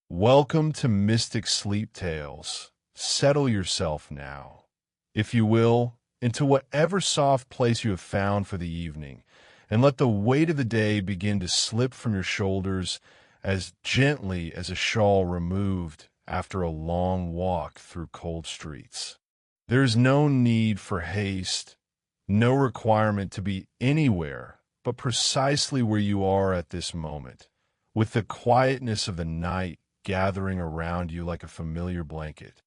Welcome to Mystic Sleep Tales. Settle yourself now, if you will, into whatever soft place you have found for the evening, and let the weight of the day begin to slip from your shoulders as gently as a shawl removed after a long walk through cold streets. There is no need for haste, no requirement to be anywhere but precisely where you are at this moment, with the quietness of the night gathering around you like a familiar blanket.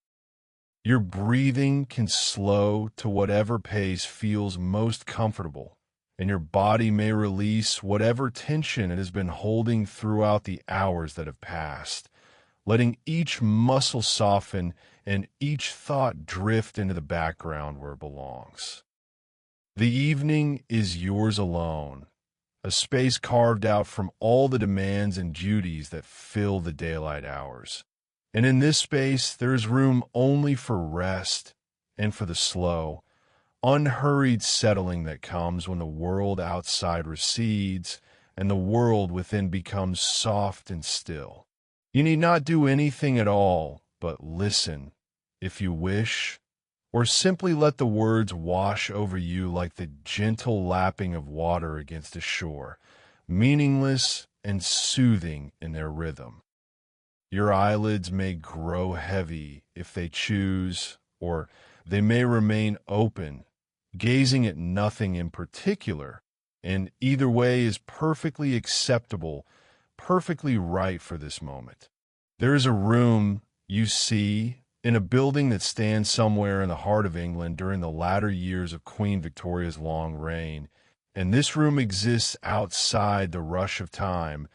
Your breathing can slow to whatever pace feels most comfortable, and your body may release whatever tension it has been holding throughout the hours that have passed, letting each muscle soften and each thought drift into the background where it belongs. The evening is yours alone, a space carved out from all the demands and duties that fill the daylight hours. And in this space, there is room only for rest and for the slow, unhurried settling that comes when the world outside recedes and the world within becomes soft and still. You need not do anything at all but listen, if you wish, or simply let the words wash over you like the gentle lapping of water against a shore, meaningless and soothing in their rhythm. Your eyelids may grow heavy if they choose, or they may remain open, gazing at nothing in particular, and either way is perfectly acceptable, perfectly right for this moment. There is a room, you see, in a building that stands somewhere in the heart of England during the latter years of Queen Victoria's long reign, and this room exists outside the rush of time,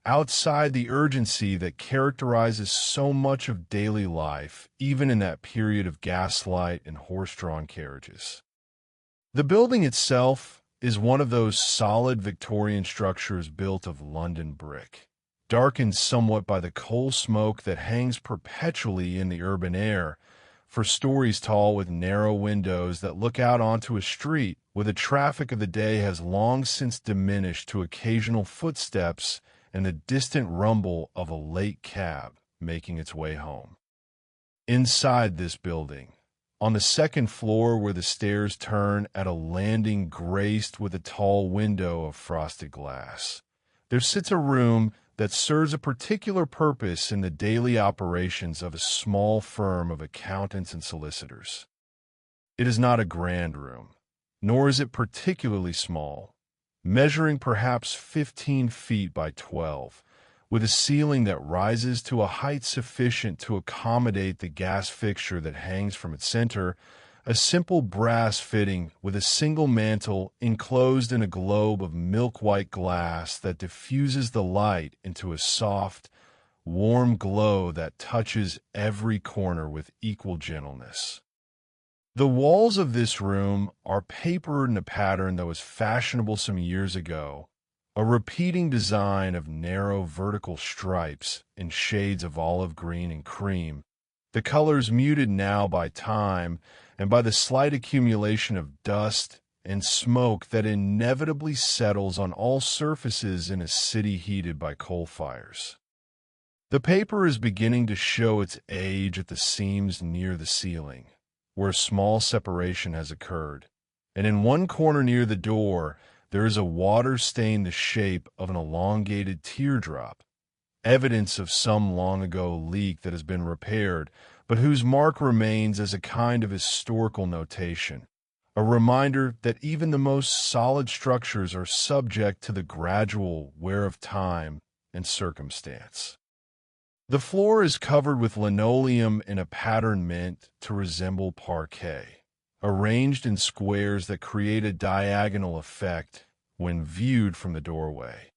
outside the urgency that characterizes so much of daily life, even in that period of gaslight and horse-drawn carriages. The building itself is one of those solid Victorian structures built of London brick, darkened somewhat by the coal smoke that hangs perpetually in the urban air, for stories tall with narrow windows that look out onto a street where the traffic of the day has long since diminished to occasional footsteps and the distant rumble of a late cab making its way home. Inside this building, on the second floor where the stairs turn at a landing graced with a tall window of frosted glass, there sits a room that serves a particular purpose in the daily operations of a small firm of accountants and solicitors. It is not a grand room, nor is it particularly small, measuring perhaps 15 feet by 12, with a ceiling that rises to a height sufficient to accommodate the gas fixture that hangs from its center, a simple brass fitting with a single mantle enclosed in a globe of milk-white glass that diffuses the light into a soft, warm glow that touches every corner with equal gentleness. The walls of this room are papered in a pattern that was fashionable some years ago, a repeating design of narrow vertical stripes in shades of olive green and cream, the colors muted now by time and by the slight accumulation of dust and smoke that inevitably settles on all surfaces in a city heated by coal fires. The paper is beginning to show its age at the seams near the ceiling, where a small separation has occurred, and in one corner near the door there is a water stain the shape of an elongated teardrop, evidence of some long-ago leak that has been repaired, but whose mark remains as a kind of historical notation, a reminder that even the most solid structures are subject to the gradual wear of time and circumstance. The floor is covered with linoleum in a pattern meant to resemble parquet, arranged in squares that create a diagonal effect when viewed from the doorway.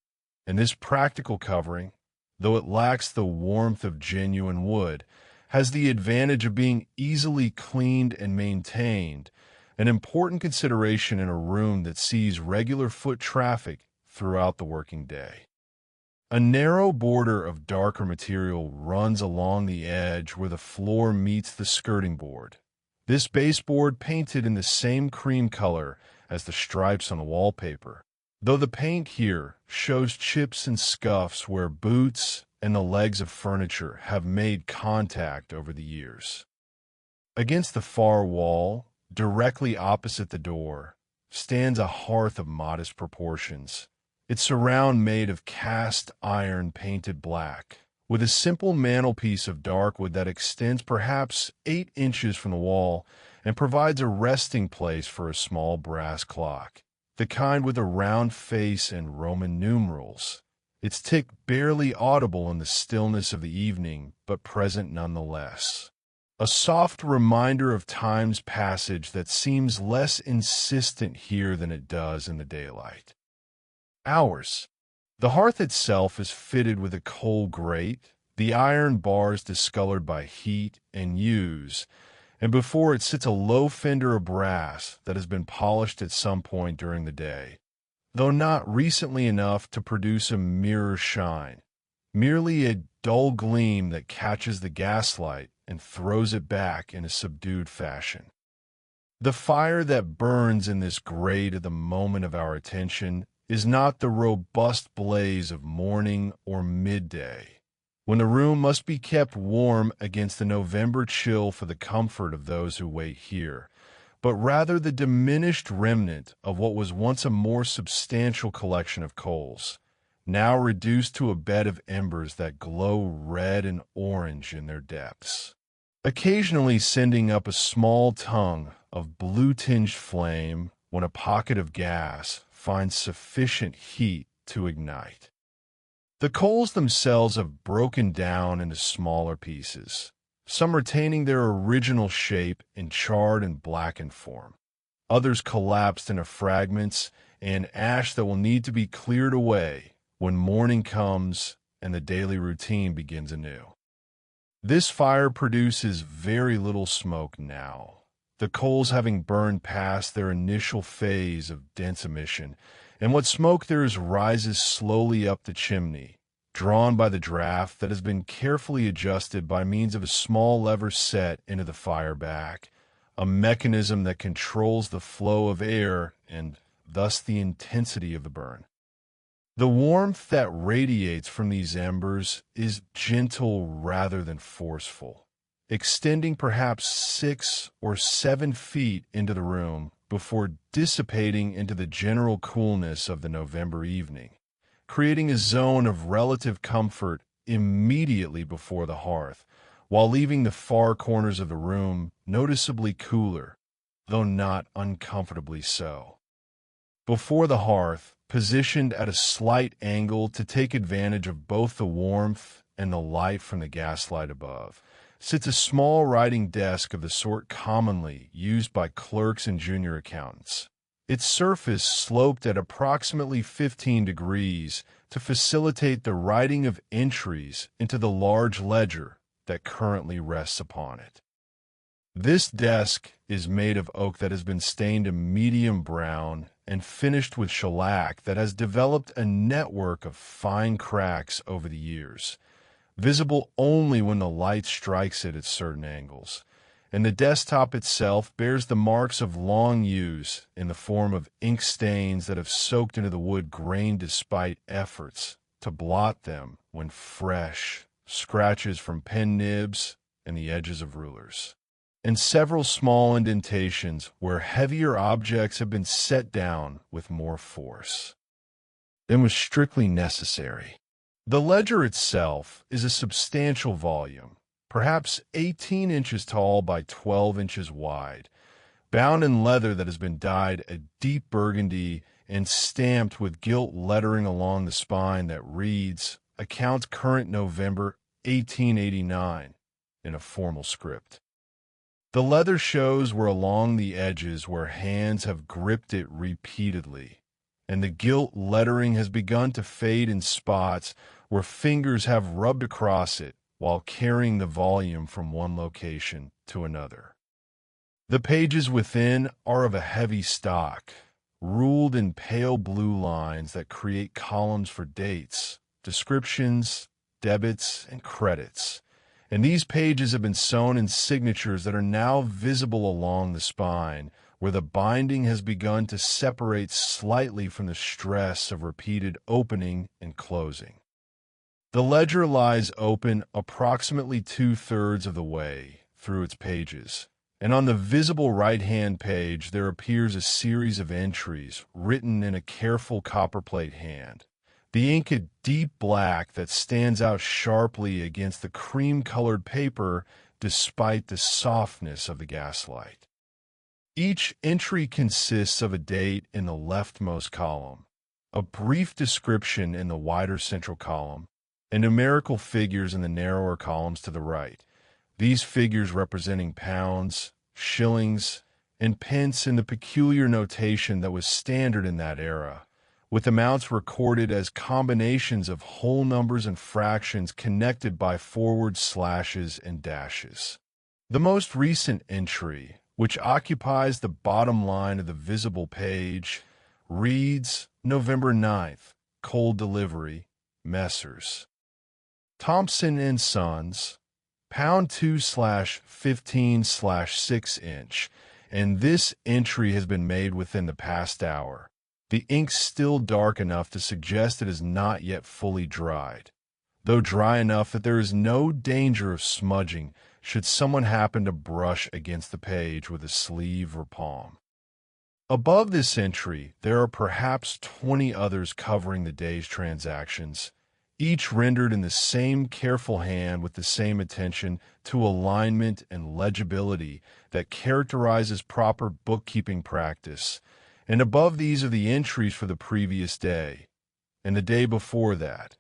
And this practical covering, though it lacks the warmth of genuine wood, has the advantage of being easily cleaned and maintained, an important consideration in a room that sees regular foot traffic throughout the working day. A narrow border of darker material runs along the edge where the floor meets the skirting board. This baseboard painted in the same cream color as the stripes on the wallpaper, though the paint here shows chips and scuffs where boots and the legs of furniture have made contact over the years. Against the far wall, directly opposite the door, stands a hearth of modest proportions, its surround made of cast iron painted black, with a simple mantelpiece of dark wood that extends perhaps 8 inches from the wall and provides a resting place for a small brass clock, the kind with a round face and Roman numerals, its tick barely audible in the stillness of the evening, but present nonetheless. A soft reminder of time's passage that seems less insistent here than it does in the daylight. Hours. The hearth itself is fitted with a coal grate, the iron bars discolored by heat and use, and before it sits a low fender of brass that has been polished at some point during the day, though not recently enough to produce a mirror shine, merely a dull gleam that catches the gaslight and throws it back in a subdued fashion. The fire that burns in this grate at the moment of our attention is not the robust blaze of morning or midday, when the room must be kept warm against the November chill for the comfort of those who wait here, but rather the diminished remnant of what was once a more substantial collection of coals, now reduced to a bed of embers that glow red and orange in their depths, occasionally sending up a small tongue of blue-tinged flame when a pocket of gas finds sufficient heat to ignite. The coals themselves have broken down into smaller pieces, some retaining their original shape in charred and blackened form, others collapsed into fragments and ash that will need to be cleared away when morning comes and the daily routine begins anew. This fire produces very little smoke now, the coals having burned past their initial phase of dense emission, and what smoke there is rises slowly up the chimney, drawn by the draft that has been carefully adjusted by means of a small lever set into the fire back, a mechanism that controls the flow of air and thus the intensity of the burn. The warmth that radiates from these embers is gentle rather than forceful, extending perhaps 6 or 7 feet into the room before dissipating into the general coolness of the November evening, creating a zone of relative comfort immediately before the hearth, while leaving the far corners of the room noticeably cooler, though not uncomfortably so. Before the hearth, positioned at a slight angle to take advantage of both the warmth and the light from the gaslight above, sits a small writing desk of the sort commonly used by clerks and junior accountants, its surface sloped at approximately 15 degrees to facilitate the writing of entries into the large ledger that currently rests upon it. This desk is made of oak that has been stained a medium brown and finished with shellac that has developed a network of fine cracks over the years, visible only when the light strikes it at certain angles, and the desktop itself bears the marks of long use in the form of ink stains that have soaked into the wood grain despite efforts to blot them when fresh, scratches from pen nibs and the edges of rulers, and several small indentations where heavier objects have been set down with more force than was strictly necessary. The ledger itself is a substantial volume, perhaps 18 inches tall by 12 inches wide, bound in leather that has been dyed a deep burgundy and stamped with gilt lettering along the spine that reads, "Account current November 1889," in a formal script. The leather shows where along the edges where hands have gripped it repeatedly, and the gilt lettering has begun to fade in spots where fingers have rubbed across it while carrying the volume from one location to another. The pages within are of a heavy stock, ruled in pale blue lines that create columns for dates, descriptions, debits, and credits, and these pages have been sewn in signatures that are now visible along the spine, where the binding has begun to separate slightly from the stress of repeated opening and closing. The ledger lies open approximately 2/3 of the way through its pages, and on the visible right-hand page there appears a series of entries written in a careful copperplate hand. The ink is deep black that stands out sharply against the cream-colored paper despite the softness of the gaslight. Each entry consists of a date in the leftmost column, a brief description in the wider central column, and numerical figures in the narrower columns to the right. These figures representing pounds, shillings, and pence in the peculiar notation that was standard in that era, with amounts recorded as combinations of whole numbers and fractions connected by forward slashes and dashes. The most recent entry, which occupies the bottom line of the visible page, reads November 9th, cold delivery, Messrs. Thompson and Sons, pound 2/15/6 inch, and this entry has been made within the past hour. The ink's still dark enough to suggest it is not yet fully dried, though dry enough that there is no danger of smudging should someone happen to brush against the page with a sleeve or palm. Above this entry, there are perhaps 20 others covering the day's transactions, each rendered in the same careful hand with the same attention to alignment and legibility that characterizes proper bookkeeping practice. And above these are the entries for the previous day and the day before that,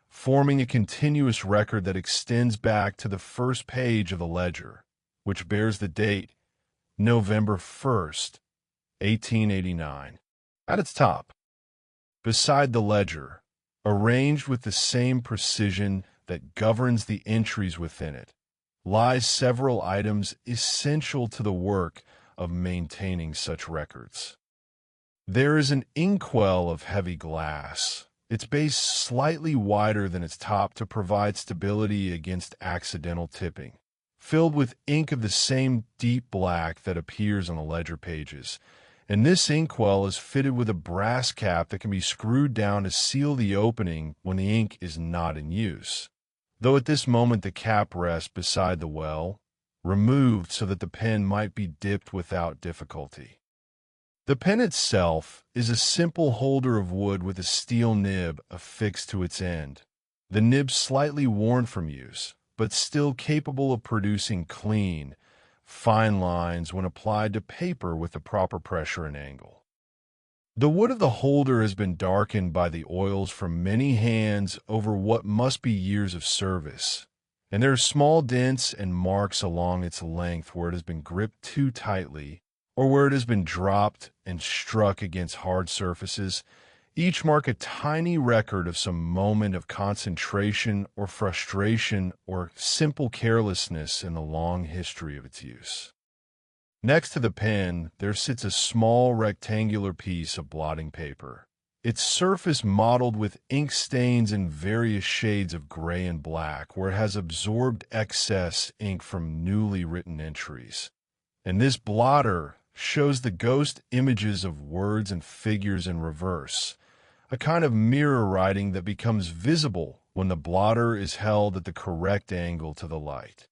forming a continuous record that extends back to the first page of the ledger, which bears the date November 1st, 1889. At its top, beside the ledger, arranged with the same precision that governs the entries within it, lies several items essential to the work of maintaining such records. There is an inkwell of heavy glass, its base slightly wider than its top to provide stability against accidental tipping, filled with ink of the same deep black that appears on the ledger pages, and this inkwell is fitted with a brass cap that can be screwed down to seal the opening when the ink is not in use, though at this moment the cap rests beside the well, removed so that the pen might be dipped without difficulty. The pen itself is a simple holder of wood with a steel nib affixed to its end, the nib slightly worn from use, but still capable of producing clean, fine lines when applied to paper with the proper pressure and angle. The wood of the holder has been darkened by the oils from many hands over what must be years of service, and there are small dents and marks along its length where it has been gripped too tightly or where it has been dropped and struck against hard surfaces. Each mark a tiny record of some moment of concentration or frustration or simple carelessness in the long history of its use. Next to the pen, there sits a small rectangular piece of blotting paper, its surface mottled with ink stains in various shades of gray and black where it has absorbed excess ink from newly written entries. And this blotter shows the ghost images of words and figures in reverse, a kind of mirror writing that becomes visible when the blotter is held at the correct angle to the light.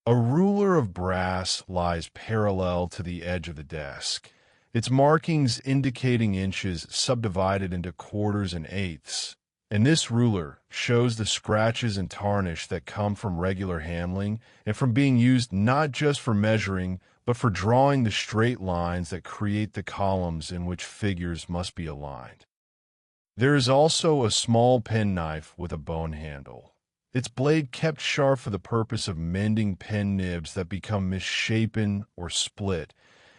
A ruler of brass lies parallel to the edge of the desk, its markings indicating inches subdivided into quarters and eighths, and this ruler shows the scratches and tarnish that come from regular handling and from being used not just for measuring, but for drawing the straight lines that create the columns in which figures must be aligned. There is also a small penknife with a bone handle, its blade kept sharp for the purpose of mending pen nibs that become misshapen or split,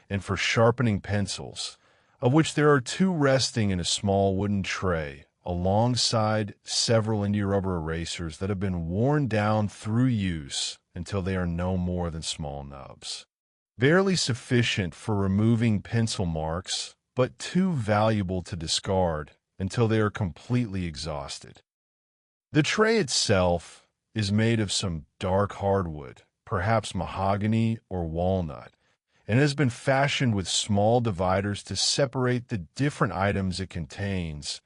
and for sharpening pencils, of which there are two resting in a small wooden tray, alongside several India rubber erasers that have been worn down through use until they are no more than small nubs. Barely sufficient for removing pencil marks, but too valuable to discard until they are completely exhausted. The tray itself is made of some dark hardwood, perhaps mahogany or walnut, and has been fashioned with small dividers to separate the different items it contains,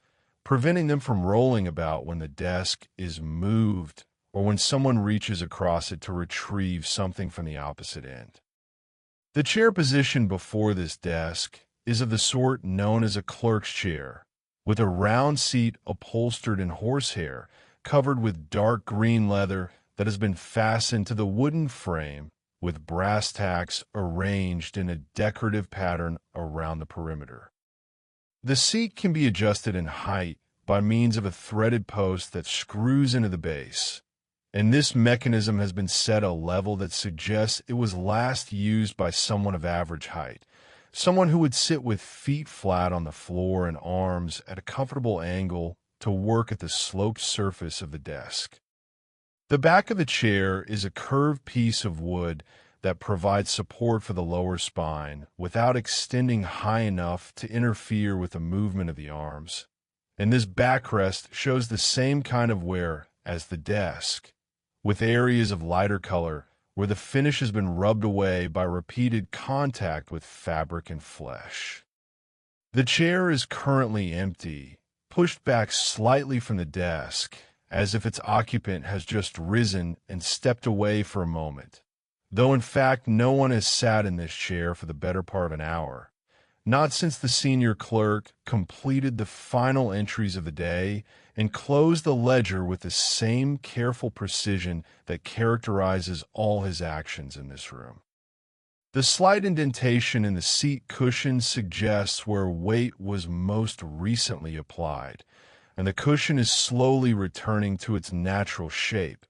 preventing them from rolling about when the desk is moved or when someone reaches across it to retrieve something from the opposite end. The chair position before this desk is of the sort known as a clerk's chair, with a round seat upholstered in horsehair, covered with dark green leather that has been fastened to the wooden frame with brass tacks arranged in a decorative pattern around the perimeter. The seat can be adjusted in height by means of a threaded post that screws into the base, and this mechanism has been set at a level that suggests it was last used by someone of average height, someone who would sit with feet flat on the floor and arms at a comfortable angle to work at the sloped surface of the desk. The back of the chair is a curved piece of wood that provides support for the lower spine without extending high enough to interfere with the movement of the arms. And this backrest shows the same kind of wear as the desk, with areas of lighter color where the finish has been rubbed away by repeated contact with fabric and flesh. The chair is currently empty, pushed back slightly from the desk, as if its occupant has just risen and stepped away for a moment, though in fact no one has sat in this chair for the better part of an hour, not since the senior clerk completed the final entries of the day and closed the ledger with the same careful precision that characterizes all his actions in this room. The slight indentation in the seat cushion suggests where weight was most recently applied, and the cushion is slowly returning to its natural shape,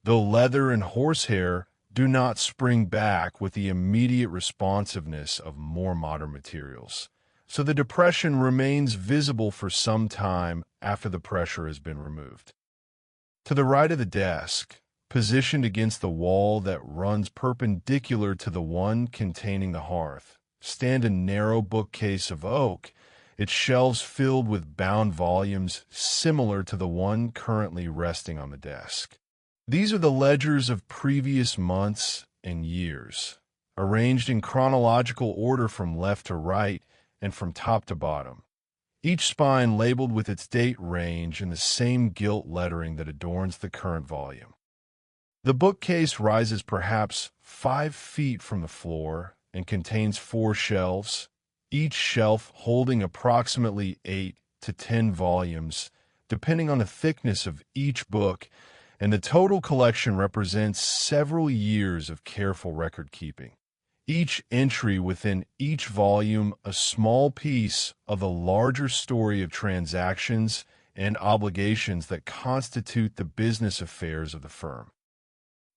though leather and horsehair do not spring back with the immediate responsiveness of more modern materials, so the depression remains visible for some time after the pressure has been removed. To the right of the desk, positioned against the wall that runs perpendicular to the one containing the hearth, stand a narrow bookcase of oak, its shelves filled with bound volumes similar to the one currently resting on the desk. These are the ledgers of previous months and years, arranged in chronological order from left to right and from top to bottom, each spine labeled with its date range in the same gilt lettering that adorns the current volume. The bookcase rises perhaps 5 feet from the floor and contains 4 shelves, each shelf holding approximately 8 to 10 volumes, depending on the thickness of each book, and the total collection represents several years of careful record-keeping. Each entry within each volume a small piece of the larger story of transactions and obligations that constitute the business affairs of the firm.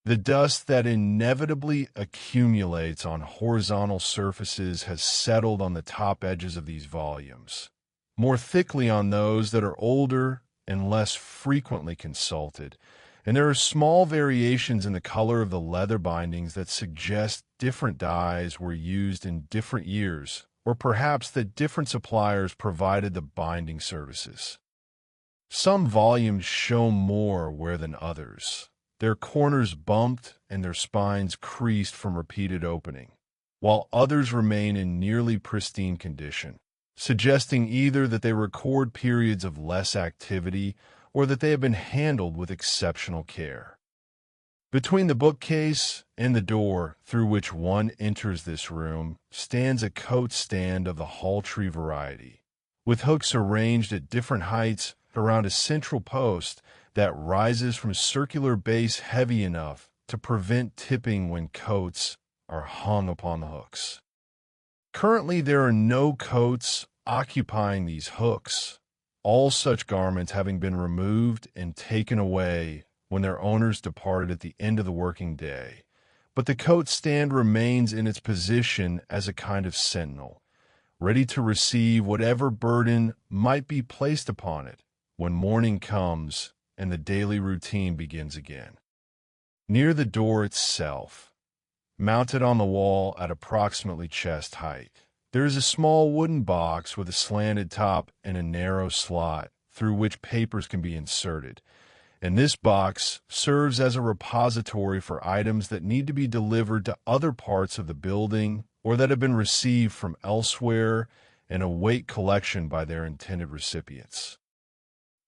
The dust that inevitably accumulates on horizontal surfaces has settled on the top edges of these volumes, more thickly on those that are older and less frequently consulted, and there are small variations in the color of the leather bindings that suggest different dyes were used in different years, or perhaps that different suppliers provided the binding services. Some volumes show more wear than others, their corners bumped and their spines creased from repeated opening, while others remain in nearly pristine condition, suggesting either that they record periods of less activity or that they have been handled with exceptional care. Between the bookcase and the door through which one enters this room stands a coat stand of the Halltree variety, with hooks arranged at different heights around a central post that rises from a circular base heavy enough to prevent tipping when coats are hung upon the hooks. Currently, there are no coats occupying these hooks, all such garments having been removed and taken away when their owners departed at the end of the working day, but the coat stand remains in its position as a kind of sentinel, ready to receive whatever burden might be placed upon it when morning comes and the daily routine begins again. Near the door itself, mounted on the wall at approximately chest height, there is a small wooden box with a slanted top and a narrow slot through which papers can be inserted, and this box serves as a repository for items that need to be delivered to other parts of the building or that have been received from elsewhere and await collection by their intended recipients.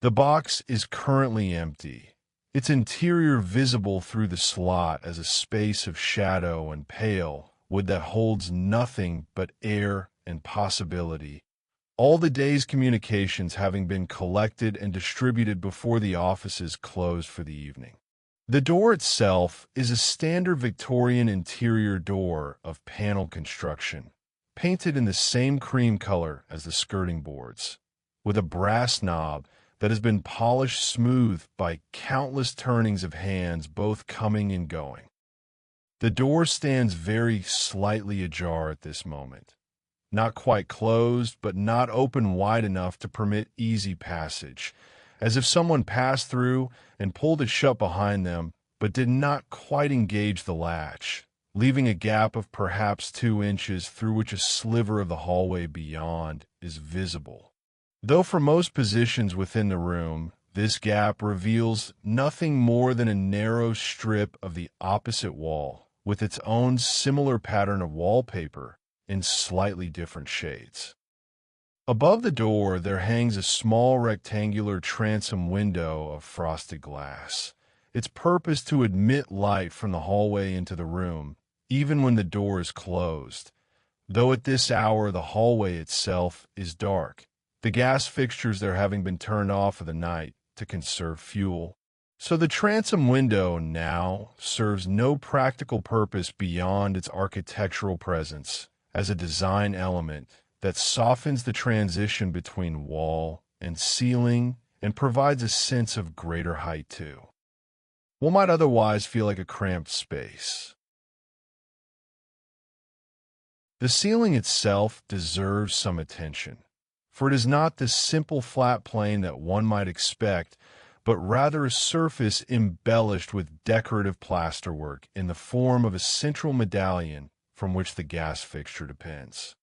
The box is currently empty, its interior visible through the slot as a space of shadow and pale wood that holds nothing but air and possibility. All the day's communications having been collected and distributed before the offices closed for the evening. The door itself is a standard Victorian interior door of panel construction, painted in the same cream color as the skirting boards, with a brass knob that has been polished smooth by countless turnings of hands both coming and going. The door stands very slightly ajar at this moment. Not quite closed, but not open wide enough to permit easy passage, as if someone passed through and pulled it shut behind them, but did not quite engage the latch, leaving a gap of perhaps 2 inches through which a sliver of the hallway beyond is visible. Though for most positions within the room, this gap reveals nothing more than a narrow strip of the opposite wall, with its own similar pattern of wallpaper in slightly different shades. Above the door there hangs a small rectangular transom window of frosted glass, its purpose to admit light from the hallway into the room, even when the door is closed, though at this hour the hallway itself is dark, the gas fixtures there having been turned off for the night to conserve fuel. So the transom window now serves no practical purpose beyond its architectural presence as a design element that softens the transition between wall and ceiling and provides a sense of greater height too. What might otherwise feel like a cramped space. The ceiling itself deserves some attention, for it is not the simple flat plane that one might expect, but rather a surface embellished with decorative plasterwork in the form of a central medallion from which the gas fixture depends.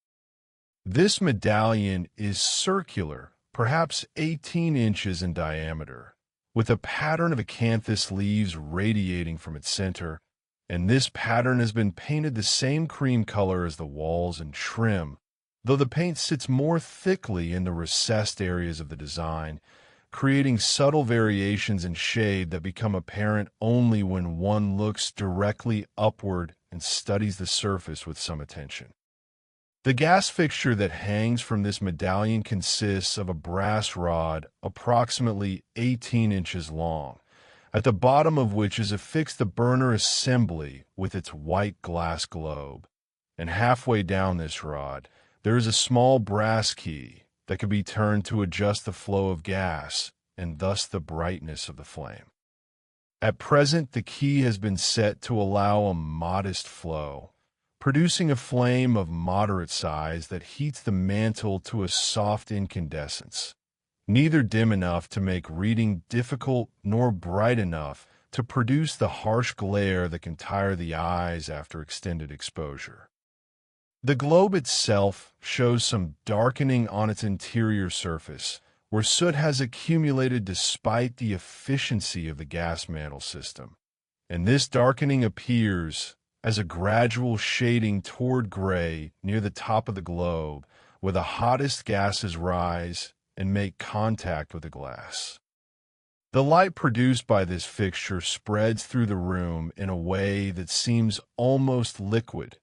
This medallion is circular, perhaps 18 inches in diameter, with a pattern of acanthus leaves radiating from its center, and this pattern has been painted the same cream color as the walls and trim, though the paint sits more thickly in the recessed areas of the design, creating subtle variations in shade that become apparent only when one looks directly upward and studies the surface with some attention. The gas fixture that hangs from this medallion consists of a brass rod approximately 18 inches long, at the bottom of which is affixed the burner assembly with its white glass globe, and halfway down this rod there is a small brass key that can be turned to adjust the flow of gas and thus the brightness of the flame. At present, the key has been set to allow a modest flow, producing a flame of moderate size that heats the mantle to a soft incandescence, neither dim enough to make reading difficult nor bright enough to produce the harsh glare that can tire the eyes after extended exposure. The globe itself shows some darkening on its interior surface, where soot has accumulated despite the efficiency of the gas mantle system, and this darkening appears as a gradual shading toward gray near the top of the globe, where the hottest gases rise and make contact with the glass. The light produced by this fixture spreads through the room in a way that seems almost liquid,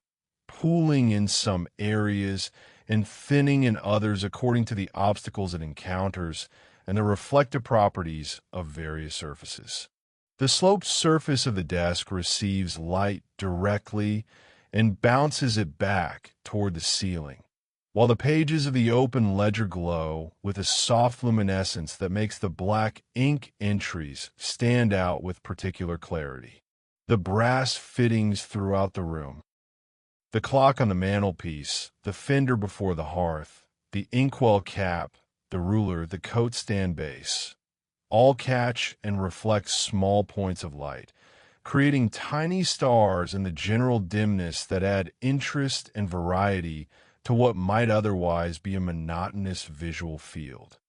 pooling in some areas and thinning in others according to the obstacles it encounters and the reflective properties of various surfaces. The sloped surface of the desk receives light directly and bounces it back toward the ceiling, while the pages of the open ledger glow with a soft luminescence that makes the black ink entries stand out with particular clarity. The brass fittings throughout the room, the clock on the mantelpiece, the fender before the hearth, the inkwell cap, the ruler, the coat stand base, all catch and reflect small points of light, creating tiny stars in the general dimness that add interest and variety to what might otherwise be a monotonous visual field.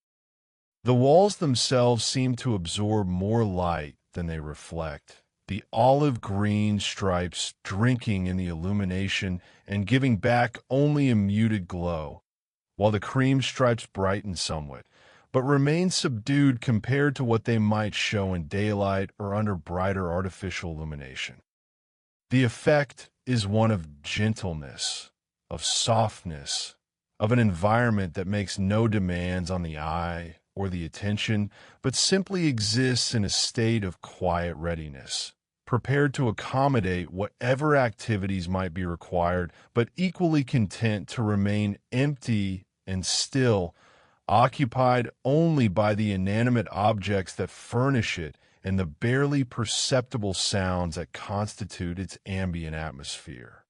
The walls themselves seem to absorb more light than they reflect, the olive green stripes drinking in the illumination and giving back only a muted glow, while the cream stripes brighten somewhat, but remain subdued compared to what they might show in daylight or under brighter artificial illumination. The effect is one of gentleness, of softness, of an environment that makes no demands on the eye or the attention, but simply exists in a state of quiet readiness, prepared to accommodate whatever activities might be required, but equally content to remain empty and still, occupied only by the inanimate objects that furnish it and the barely perceptible sounds that constitute its ambient atmosphere.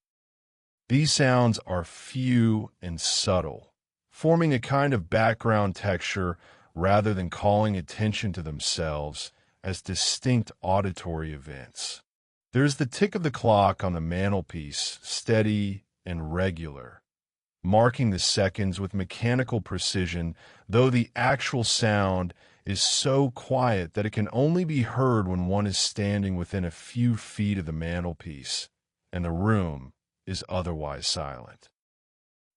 These sounds are few and subtle, forming a kind of background texture rather than calling attention to themselves as distinct auditory events. There's the tick of the clock on the mantelpiece, steady and regular, marking the seconds with mechanical precision, though the actual sound is so quiet that it can only be heard when one is standing within a few feet of the mantelpiece, and the room is otherwise silent.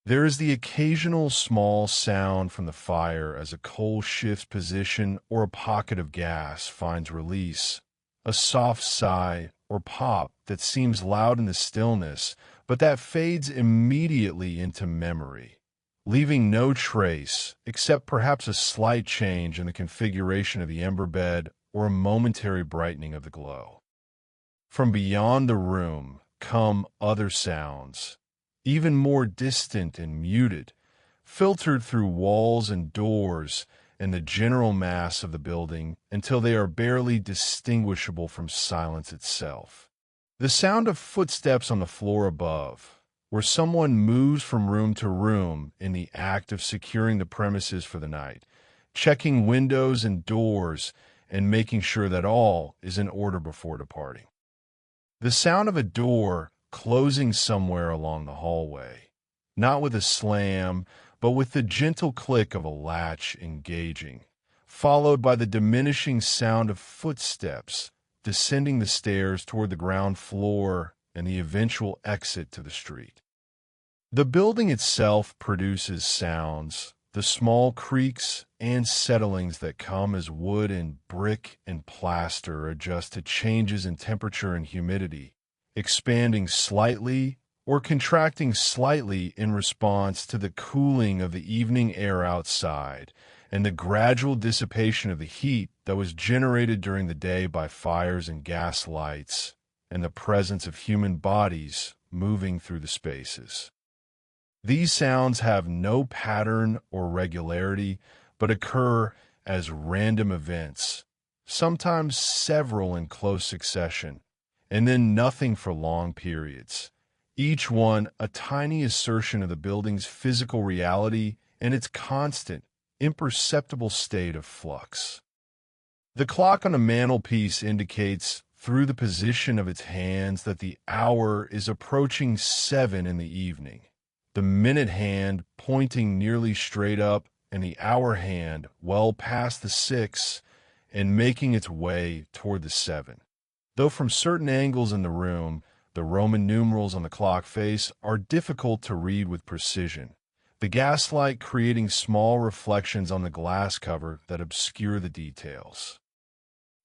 There is the occasional small sound from the fire as a coal shifts position or a pocket of gas finds release, a soft sigh or pop that seems loud in the stillness, but that fades immediately into memory, leaving no trace except perhaps a slight change in the configuration of the ember bed or a momentary brightening of the glow. From beyond the room come other sounds, even more distant and muted, filtered through walls and doors and the general mass of the building until they are barely distinguishable from silence itself. The sound of footsteps on the floor above, where someone moves from room to room in the act of securing the premises for the night, checking windows and doors and making sure that all is in order before departing. The sound of a door closing somewhere along the hallway, not with a slam, but with the gentle click of a latch engaging, followed by the diminishing sound of footsteps descending the stairs toward the ground floor and the eventual exit to the street. The building itself produces sounds, the small creaks and settlings that come as wood and brick and plaster adjust to changes in temperature and humidity, expanding slightly or contracting slightly in response to the cooling of the evening air outside and the gradual dissipation of the heat that was generated during the day by fires and gas lights and the presence of human bodies moving through the spaces. These sounds have no pattern or regularity, but occur as random events, sometimes several in close succession, and then nothing for long periods, each one a tiny assertion of the building's physical reality and its constant, imperceptible state of flux. The clock on the mantelpiece indicates, through the position of its hands, that the hour is approaching 7 in the evening, the minute hand pointing nearly straight up and the hour hand well past the 6 and making its way toward the 7. Though from certain angles in the room, the Roman numerals on the clock face are difficult to read with precision, the gaslight creating small reflections on the glass cover that obscure the details.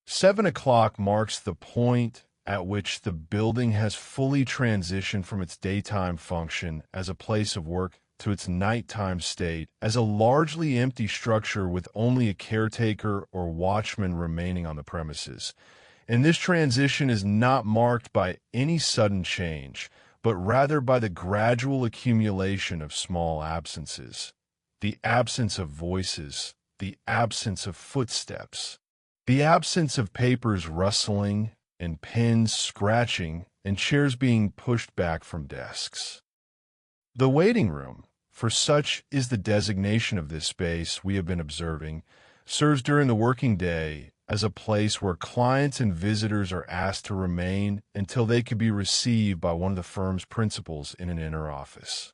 7 o'clock marks the point at which the building has fully transitioned from its daytime function as a place of work to its nighttime state as a largely empty structure with only a caretaker or watchman remaining on the premises. And this transition is not marked by any sudden change, but rather by the gradual accumulation of small absences, the absence of voices, the absence of footsteps, the absence of papers rustling and pens scratching and chairs being pushed back from desks. The waiting room, for such is the designation of this space we have been observing, serves during the working day as a place where clients and visitors are asked to remain until they could be received by one of the firm's principals in an inner office.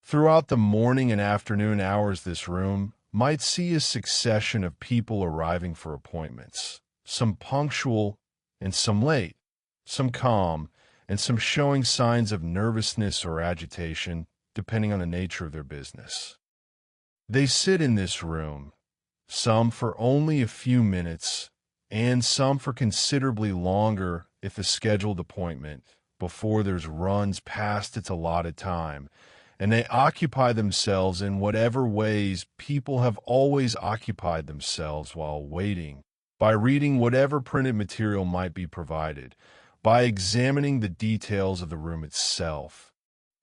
Throughout the morning and afternoon hours, this room might see a succession of people arriving for appointments, some punctual and some late, some calm, and some showing signs of nervousness or agitation, depending on the nature of their business. They sit in this room, some for only a few minutes, and some for considerably longer if a scheduled appointment, before there's runs past its allotted time, and they occupy themselves in whatever ways people have always occupied themselves while waiting, by reading whatever printed material might be provided, by examining the details of the room itself,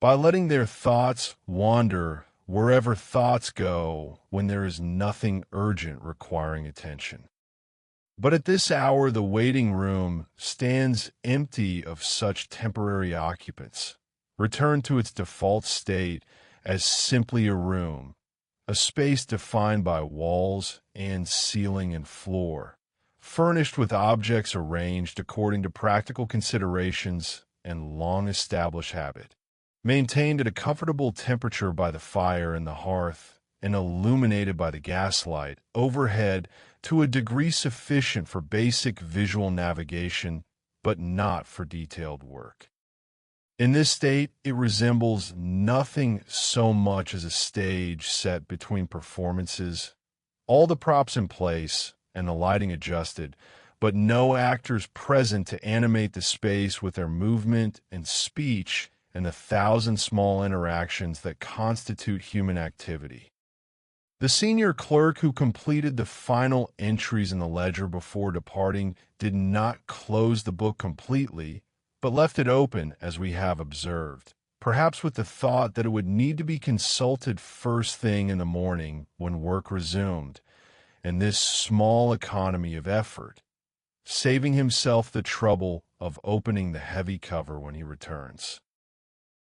by letting their thoughts wander wherever thoughts go when there is nothing urgent requiring attention. But at this hour, the waiting room stands empty of such temporary occupants, returned to its default state as simply a room, a space defined by walls and ceiling and floor, furnished with objects arranged according to practical considerations and long-established habit, maintained at a comfortable temperature by the fire in the hearth, and illuminated by the gaslight overhead to a degree sufficient for basic visual navigation, but not for detailed work. In this state, it resembles nothing so much as a stage set between performances, all the props in place and the lighting adjusted, but no actors present to animate the space with their movement and speech and the thousand small interactions that constitute human activity. The senior clerk who completed the final entries in the ledger before departing did not close the book completely, but left it open, as we have observed, perhaps with the thought that it would need to be consulted first thing in the morning when work resumed, and this small economy of effort, saving himself the trouble of opening the heavy cover when he returns,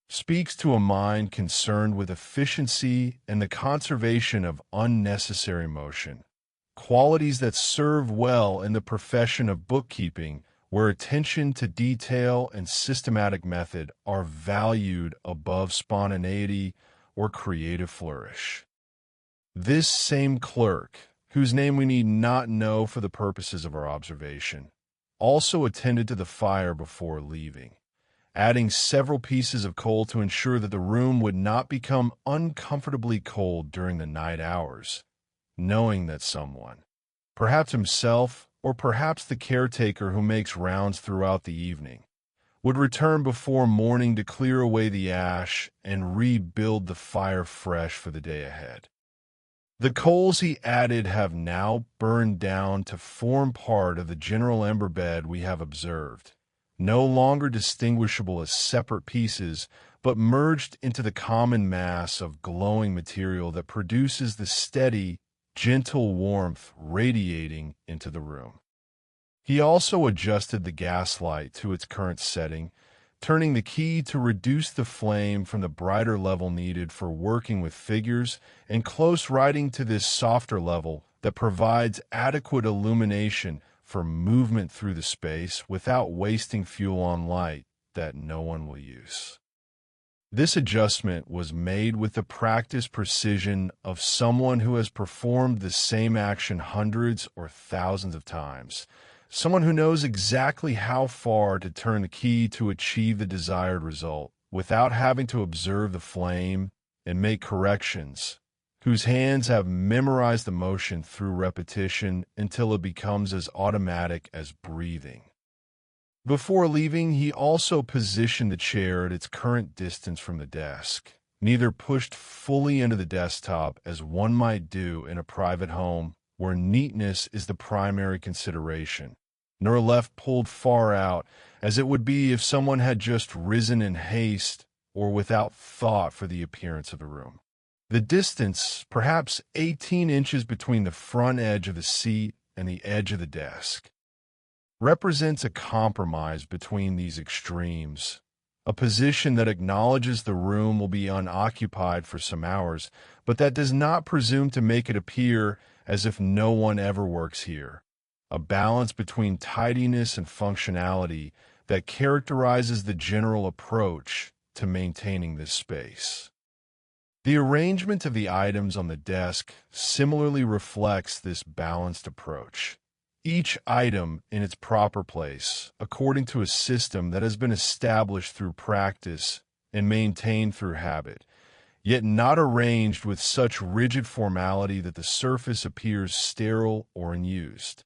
speaks to a mind concerned with efficiency and the conservation of unnecessary motion, qualities that serve well in the profession of bookkeeping, where attention to detail and systematic method are valued above spontaneity or creative flourish. This same clerk, whose name we need not know for the purposes of our observation, also attended to the fire before leaving, adding several pieces of coal to ensure that the room would not become uncomfortably cold during the night hours, knowing that someone, perhaps himself or perhaps the caretaker who makes rounds throughout the evening, would return before morning to clear away the ash and rebuild the fire fresh for the day ahead. The coals, he added, have now burned down to form part of the general ember bed we have observed, no longer distinguishable as separate pieces, but merged into the common mass of glowing material that produces the steady, gentle warmth radiating into the room. He also adjusted the gaslight to its current setting, turning the key to reduce the flame from the brighter level needed for working with figures and close writing to this softer level that provides adequate illumination for movement through the space without wasting fuel on light that no one will use. This adjustment was made with the practiced precision of someone who has performed the same action hundreds or thousands of times, someone who knows exactly how far to turn the key to achieve the desired result without having to observe the flame and make corrections, whose hands have memorized the motion through repetition until it becomes as automatic as breathing. Before leaving, he also positioned the chair at its current distance from the desk, neither pushed fully into the desktop as one might do in a private home where neatness is the primary consideration, nor left pulled far out as it would be if someone had just risen in haste or without thought for the appearance of the room. The distance, perhaps 18 inches between the front edge of the seat and the edge of the desk, represents a compromise between these extremes, a position that acknowledges the room will be unoccupied for some hours, but that does not presume to make it appear as if no one ever works here, a balance between tidiness and functionality that characterizes the general approach to maintaining this space. The arrangement of the items on the desk similarly reflects this balanced approach, each item in its proper place, according to a system that has been established through practice and maintained through habit, yet not arranged with such rigid formality that the surface appears sterile or unused.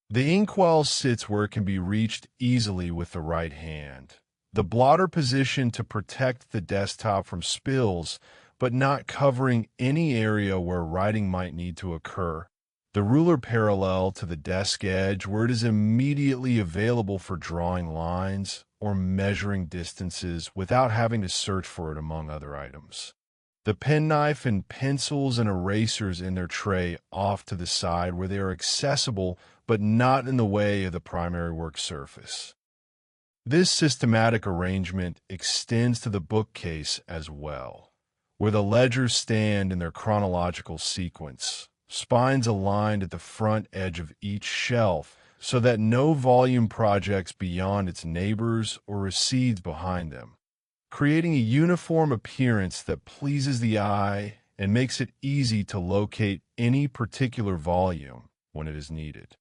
The inkwell sits where it can be reached easily with the right hand. The blotter positioned to protect the desktop from spills, but not covering any area where writing might need to occur. The ruler parallel to the desk edge where it is immediately available for drawing lines or measuring distances without having to search for it among other items. The penknife and pencils and erasers in their tray off to the side where they are accessible but not in the way of the primary work surface. This systematic arrangement extends to the bookcase as well, where the ledgers stand in their chronological sequence, spines aligned at the front edge of each shelf so that no volume projects beyond its neighbors or recedes behind them, creating a uniform appearance that pleases the eye and makes it easy to locate any particular volume when it is needed.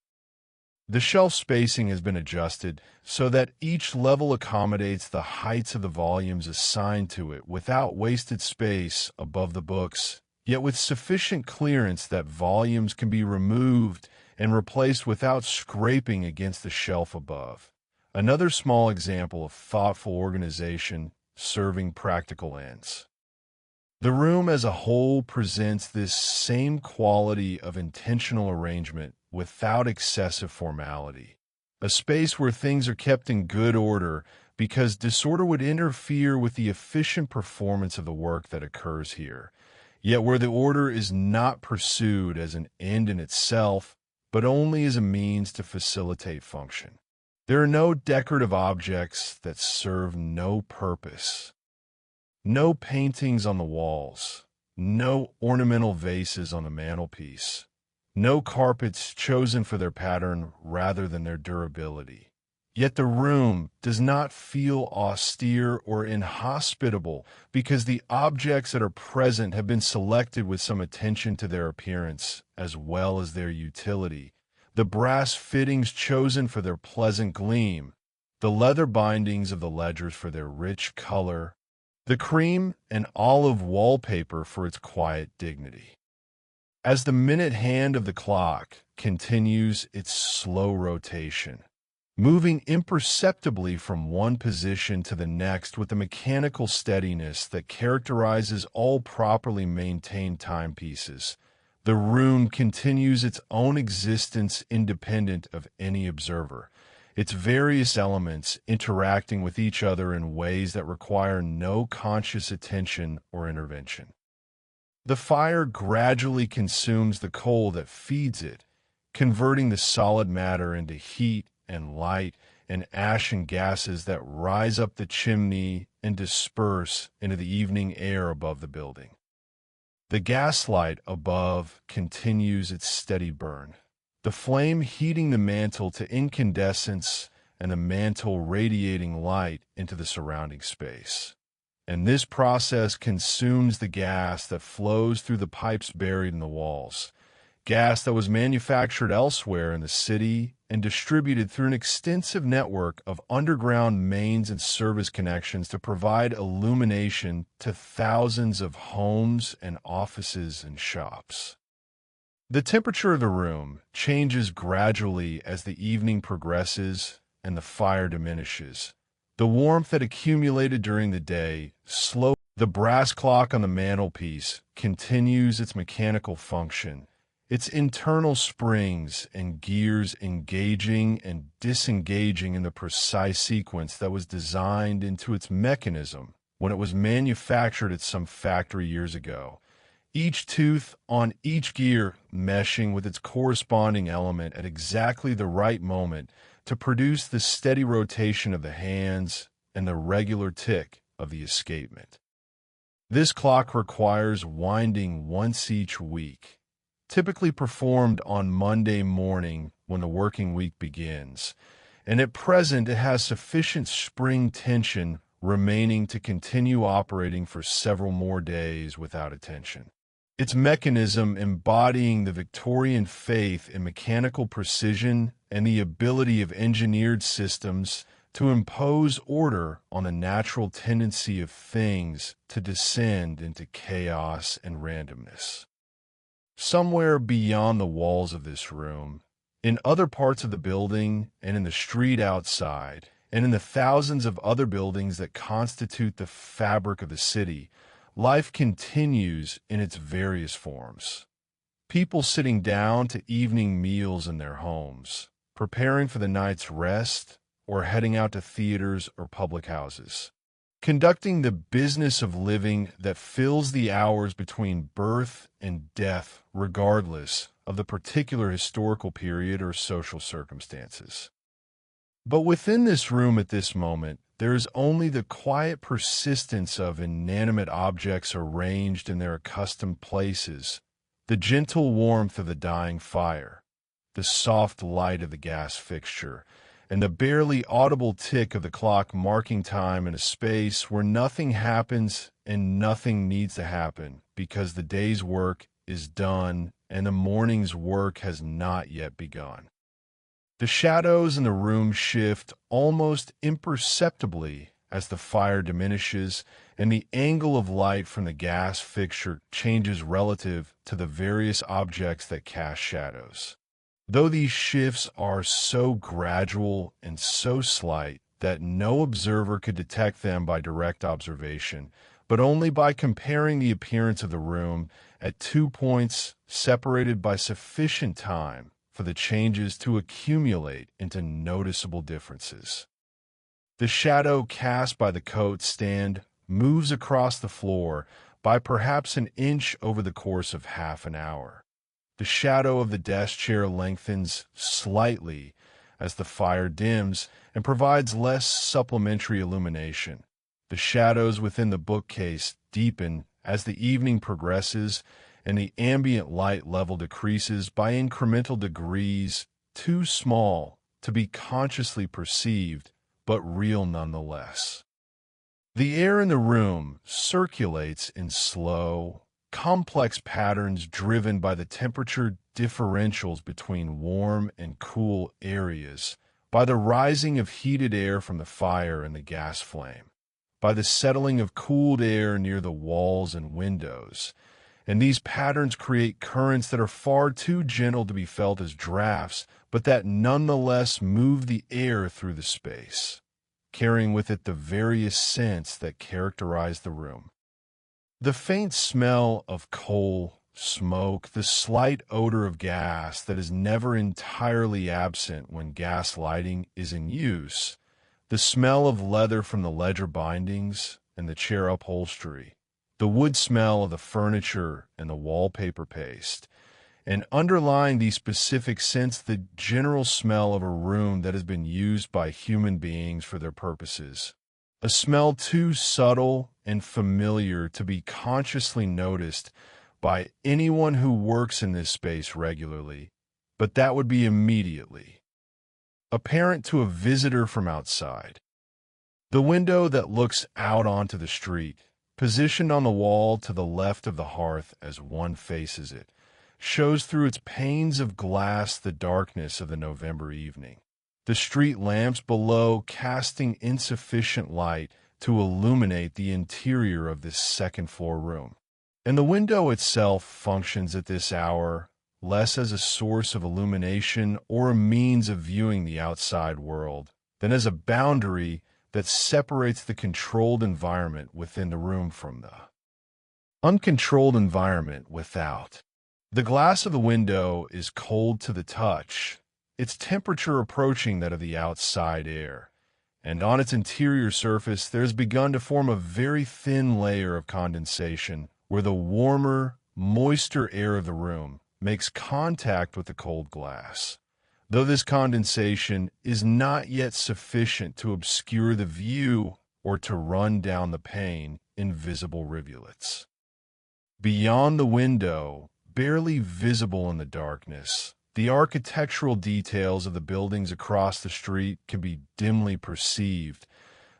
The shelf spacing has been adjusted so that each level accommodates the heights of the volumes assigned to it without wasted space above the books, yet with sufficient clearance that volumes can be removed and replaced without scraping against the shelf above. Another small example of thoughtful organization serving practical ends. The room as a whole presents this same quality of intentional arrangement without excessive formality. A space where things are kept in good order because disorder would interfere with the efficient performance of the work that occurs here, yet where the order is not pursued as an end in itself, but only as a means to facilitate function. There are no decorative objects that serve no purpose. No paintings on the walls, no ornamental vases on the mantelpiece, no carpets chosen for their pattern rather than their durability. Yet the room does not feel austere or inhospitable because the objects that are present have been selected with some attention to their appearance as well as their utility. The brass fittings chosen for their pleasant gleam, the leather bindings of the ledgers for their rich color, the cream and olive wallpaper for its quiet dignity. As the minute hand of the clock continues its slow rotation, moving imperceptibly from one position to the next with the mechanical steadiness that characterizes all properly maintained timepieces, the room continues its own existence independent of any observer, its various elements interacting with each other in ways that require no conscious attention or intervention. The fire gradually consumes the coal that feeds it, converting the solid matter into heat and light and ashen gases that rise up the chimney and disperse into the evening air above the building. The gaslight above continues its steady burn, the flame heating the mantle to incandescence and the mantle radiating light into the surrounding space. And this process consumes the gas that flows through the pipes buried in the walls, gas that was manufactured elsewhere in the city and distributed through an extensive network of underground mains and service connections to provide illumination to thousands of homes and offices and shops. The temperature of the room changes gradually as the evening progresses and the fire diminishes. The warmth that accumulated during the day slowly. The brass clock on the mantelpiece continues its mechanical function, its internal springs and gears engaging and disengaging in the precise sequence that was designed into its mechanism when it was manufactured at some factory years ago. Each tooth on each gear meshing with its corresponding element at exactly the right moment to produce the steady rotation of the hands and the regular tick of the escapement. This clock requires winding once each week, typically performed on Monday morning when the working week begins, and at present it has sufficient spring tension remaining to continue operating for several more days without attention. Its mechanism embodying the Victorian faith in mechanical precision and the ability of engineered systems to impose order on the natural tendency of things to descend into chaos and randomness. Somewhere beyond the walls of this room, in other parts of the building and in the street outside, and in the thousands of other buildings that constitute the fabric of the city, life continues in its various forms. People sitting down to evening meals in their homes, preparing for the night's rest, or heading out to theaters or public houses. Conducting the business of living that fills the hours between birth and death, regardless of the particular historical period or social circumstances. But within this room at this moment, there is only the quiet persistence of inanimate objects arranged in their accustomed places, the gentle warmth of the dying fire, the soft light of the gas fixture, and the barely audible tick of the clock marking time in a space where nothing happens and nothing needs to happen because the day's work is done and the morning's work has not yet begun. The shadows in the room shift almost imperceptibly as the fire diminishes and the angle of light from the gas fixture changes relative to the various objects that cast shadows. Though these shifts are so gradual and so slight that no observer could detect them by direct observation, but only by comparing the appearance of the room at 2 points separated by sufficient time for the changes to accumulate into noticeable differences. The shadow cast by the coat stand moves across the floor by perhaps an inch over the course of half an hour. The shadow of the desk chair lengthens slightly as the fire dims and provides less supplementary illumination. The shadows within the bookcase deepen as the evening progresses and the ambient light level decreases by incremental degrees too small to be consciously perceived, but real nonetheless. The air in the room circulates in slow, complex patterns driven by the temperature differentials between warm and cool areas, by the rising of heated air from the fire and the gas flame, by the settling of cooled air near the walls and windows, and these patterns create currents that are far too gentle to be felt as drafts, but that nonetheless move the air through the space, carrying with it the various scents that characterize the room. The faint smell of coal, smoke, the slight odor of gas that is never entirely absent when gas lighting is in use, the smell of leather from the ledger bindings and the chair upholstery, the wood smell of the furniture and the wallpaper paste, and underlying these specific scents, the general smell of a room that has been used by human beings for their purposes. A smell too subtle and familiar to be consciously noticed by anyone who works in this space regularly, but that would be immediately apparent to a visitor from outside. The window that looks out onto the street, positioned on the wall to the left of the hearth as one faces it, shows through its panes of glass the darkness of the November evening, the street lamps below casting insufficient light to illuminate the interior of this second-floor room. And the window itself functions at this hour less as a source of illumination or a means of viewing the outside world than as a boundary that separates the controlled environment within the room from the uncontrolled environment without. The glass of the window is cold to the touch, its temperature approaching that of the outside air, and on its interior surface there has begun to form a very thin layer of condensation where the warmer, moister air of the room makes contact with the cold glass, though this condensation is not yet sufficient to obscure the view or to run down the pane in visible rivulets. Beyond the window, barely visible in the darkness, the architectural details of the buildings across the street can be dimly perceived.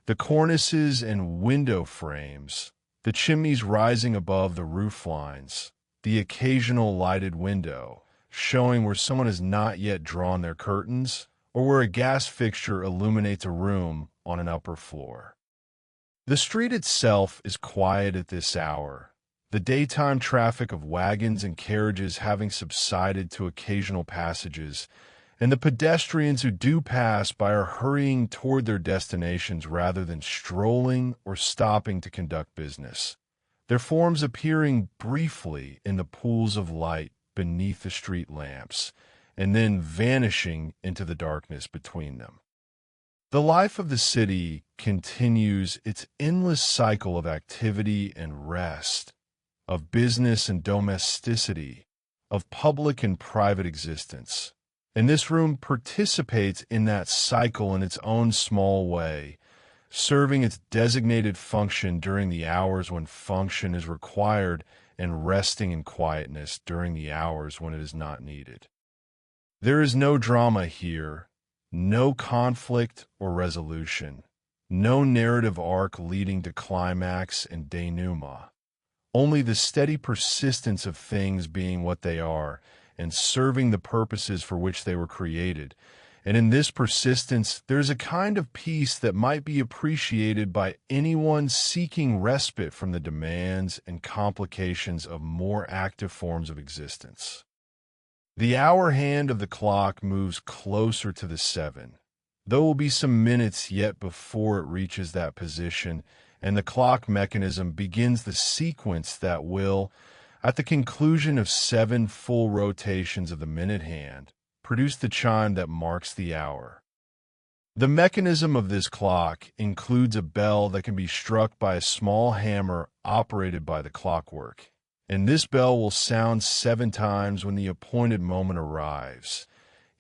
The cornices and window frames, the chimneys rising above the roof lines, the occasional lighted window, showing where someone has not yet drawn their curtains, or where a gas fixture illuminates a room on an upper floor. The street itself is quiet at this hour, the daytime traffic of wagons and carriages having subsided to occasional passages, and the pedestrians who do pass by are hurrying toward their destinations rather than strolling or stopping to conduct business, their forms appearing briefly in the pools of light beneath the street lamps, and then vanishing into the darkness between them. The life of the city continues its endless cycle of activity and rest, of business and domesticity, of public and private existence. And this room participates in that cycle in its own small way, serving its designated function during the hours when function is required and resting in quietness during the hours when it is not needed. There is no drama here, no conflict or resolution, no narrative arc leading to climax and denouement, only the steady persistence of things being what they are and serving the purposes for which they were created. And in this persistence, there's a kind of peace that might be appreciated by anyone seeking respite from the demands and complications of more active forms of existence. The hour hand of the clock moves closer to the 7. There will be some minutes yet before it reaches that position, and the clock mechanism begins the sequence that will, at the conclusion of 7 full rotations of the minute hand, produce the chime that marks the hour. The mechanism of this clock includes a bell that can be struck by a small hammer operated by the clockwork, and this bell will sound 7 times when the appointed moment arrives.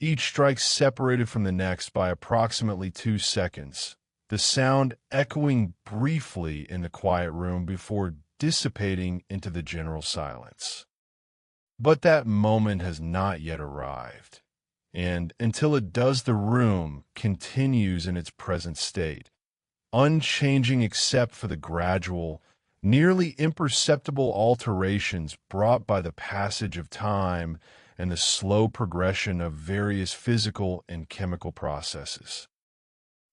Each strike separated from the next by approximately 2 seconds, the sound echoing briefly in the quiet room before dissipating into the general silence. But that moment has not yet arrived, and until it does, the room continues in its present state, unchanging except for the gradual, nearly imperceptible alterations brought by the passage of time and the slow progression of various physical and chemical processes.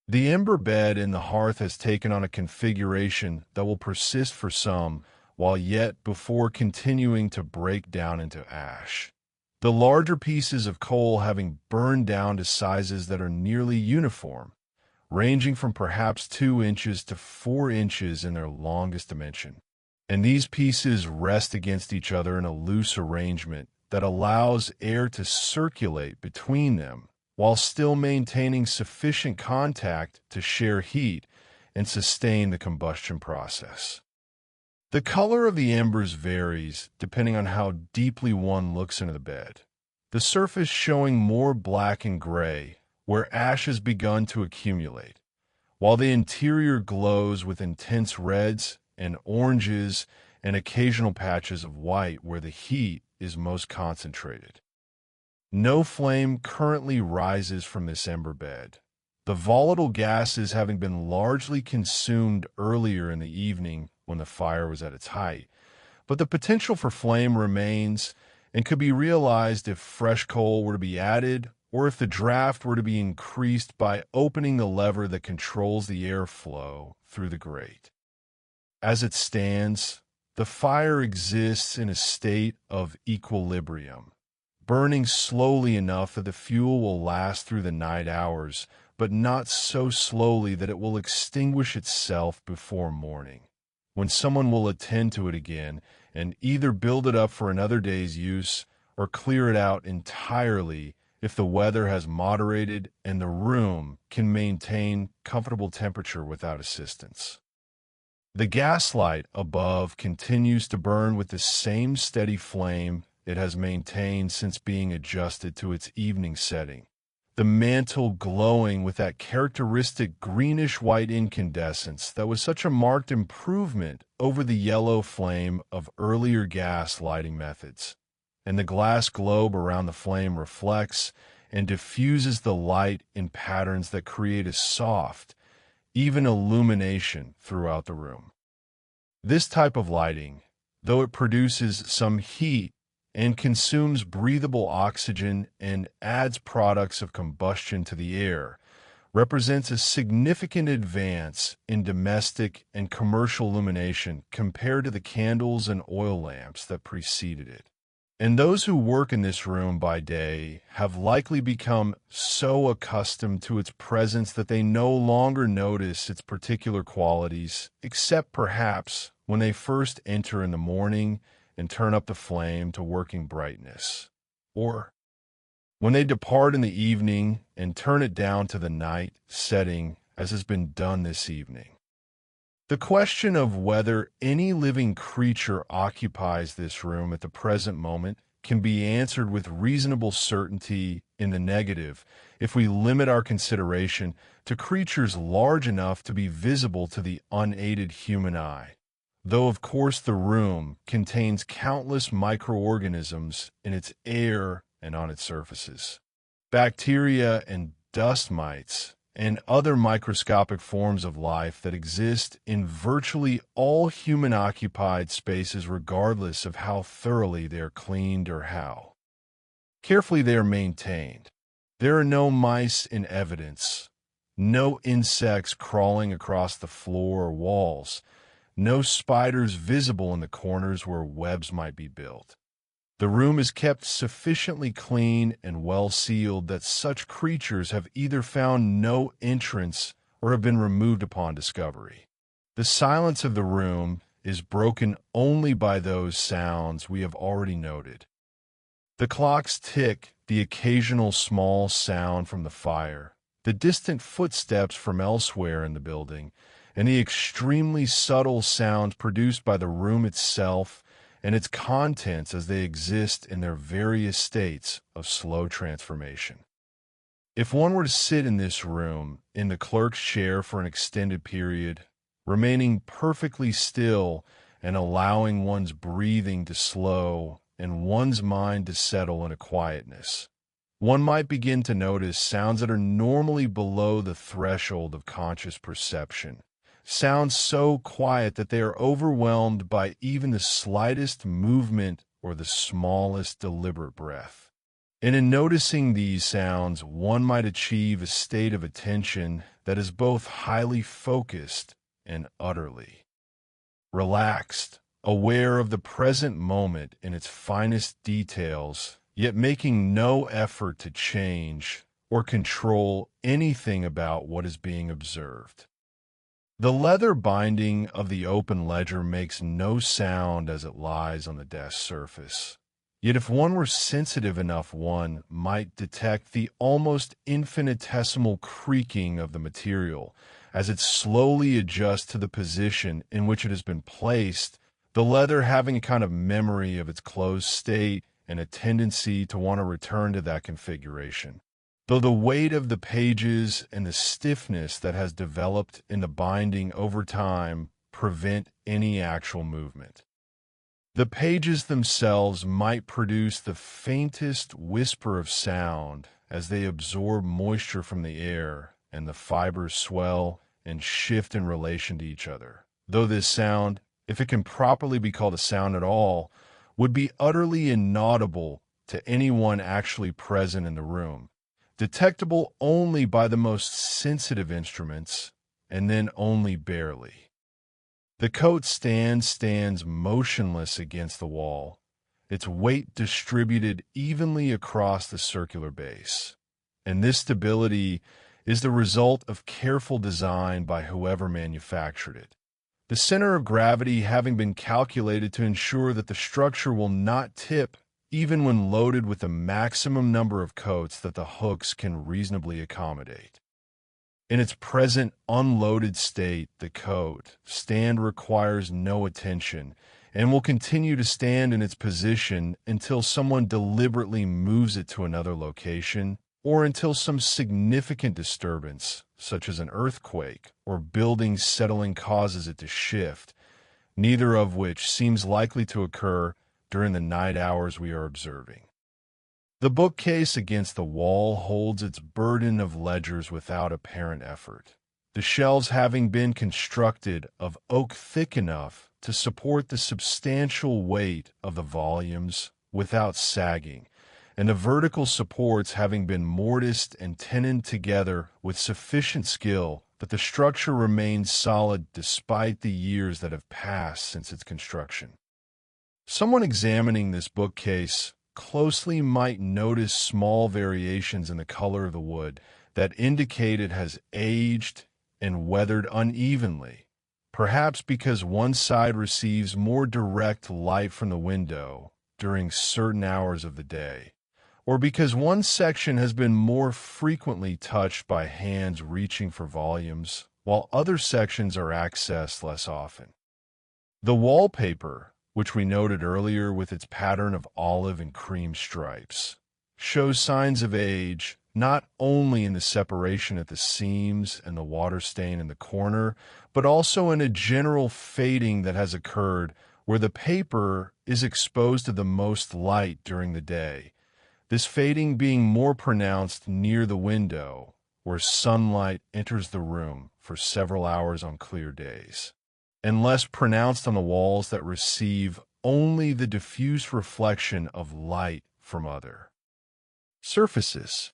The ember bed in the hearth has taken on a configuration that will persist for some, while yet before continuing to break down into ash. The larger pieces of coal having burned down to sizes that are nearly uniform, ranging from perhaps 2 inches to 4 inches in their longest dimension. And these pieces rest against each other in a loose arrangement that allows air to circulate between them, while still maintaining sufficient contact to share heat and sustain the combustion process. The color of the embers varies depending on how deeply one looks into the bed, the surface showing more black and gray, where ash has begun to accumulate, while the interior glows with intense reds and oranges and occasional patches of white where the heat is most concentrated. No flame currently rises from this ember bed, the volatile gases having been largely consumed earlier in the evening when the fire was at its height, but the potential for flame remains and could be realized if fresh coal were to be added or if the draft were to be increased by opening the lever that controls the airflow through the grate. As it stands, the fire exists in a state of equilibrium, burning slowly enough that the fuel will last through the night hours, but not so slowly that it will extinguish itself before morning, when someone will attend to it again and either build it up for another day's use or clear it out entirely if the weather has moderated and the room can maintain comfortable temperature without assistance. The gaslight above continues to burn with the same steady flame it has maintained since being adjusted to its evening setting, the mantle glowing with that characteristic greenish-white incandescence that was such a marked improvement over the yellow flame of earlier gas lighting methods. And the glass globe around the flame reflects and diffuses the light in patterns that create a soft, even illumination throughout the room. This type of lighting, though it produces some heat and consumes breathable oxygen and adds products of combustion to the air, represents a significant advance in domestic and commercial illumination compared to the candles and oil lamps that preceded it. And those who work in this room by day have likely become so accustomed to its presence that they no longer notice its particular qualities, except perhaps when they first enter in the morning and turn up the flame to working brightness, or when they depart in the evening and turn it down to the night setting, as has been done this evening. The question of whether any living creature occupies this room at the present moment can be answered with reasonable certainty in the negative if we limit our consideration to creatures large enough to be visible to the unaided human eye, though of course the room contains countless microorganisms in its air and on its surfaces. Bacteria and dust mites and other microscopic forms of life that exist in virtually all human-occupied spaces regardless of how thoroughly they are cleaned or how carefully they are maintained. There are no mice in evidence, no insects crawling across the floor or walls, no spiders visible in the corners where webs might be built. The room is kept sufficiently clean and well sealed that such creatures have either found no entrance or have been removed upon discovery. The silence of the room is broken only by those sounds we have already noted. The clock's tick, the occasional small sound from the fire, the distant footsteps from elsewhere in the building, and the extremely subtle sounds produced by the room itself and its contents as they exist in their various states of slow transformation. If one were to sit in this room, in the clerk's chair for an extended period, remaining perfectly still and allowing one's breathing to slow and one's mind to settle in a quietness, one might begin to notice sounds that are normally below the threshold of conscious perception. Sounds so quiet that they are overwhelmed by even the slightest movement or the smallest deliberate breath. And in noticing these sounds, one might achieve a state of attention that is both highly focused and utterly relaxed, aware of the present moment in its finest details, yet making no effort to change or control anything about what is being observed. The leather binding of the open ledger makes no sound as it lies on the desk surface. Yet if one were sensitive enough, one might detect the almost infinitesimal creaking of the material as it slowly adjusts to the position in which it has been placed, the leather having a kind of memory of its closed state and a tendency to want to return to that configuration, though the weight of the pages and the stiffness that has developed in the binding over time prevent any actual movement. The pages themselves might produce the faintest whisper of sound as they absorb moisture from the air and the fibers swell and shift in relation to each other, though this sound, if it can properly be called a sound at all, would be utterly inaudible to anyone actually present in the room, detectable only by the most sensitive instruments, and then only barely. The coat stands motionless against the wall, its weight distributed evenly across the circular base. And this stability is the result of careful design by whoever manufactured it, the center of gravity having been calculated to ensure that the structure will not tip even when loaded with the maximum number of coats that the hooks can reasonably accommodate. In its present unloaded state, the coat stand requires no attention and will continue to stand in its position until someone deliberately moves it to another location or until some significant disturbance, such as an earthquake or building settling, causes it to shift, neither of which seems likely to occur during the night hours we are observing. The bookcase against the wall holds its burden of ledgers without apparent effort, the shelves having been constructed of oak thick enough to support the substantial weight of the volumes, without sagging, and the vertical supports having been mortised and tenoned together with sufficient skill that the structure remains solid despite the years that have passed since its construction. Someone examining this bookcase closely might notice small variations in the color of the wood that indicate it has aged and weathered unevenly, perhaps because one side receives more direct light from the window during certain hours of the day, or because one section has been more frequently touched by hands reaching for volumes, while other sections are accessed less often. The wallpaper, which we noted earlier with its pattern of olive and cream stripes, shows signs of age not only in the separation at the seams and the water stain in the corner, but also in a general fading that has occurred where the paper is exposed to the most light during the day, this fading being more pronounced near the window, where sunlight enters the room for several hours on clear days, and less pronounced on the walls that receive only the diffuse reflection of light from other surfaces.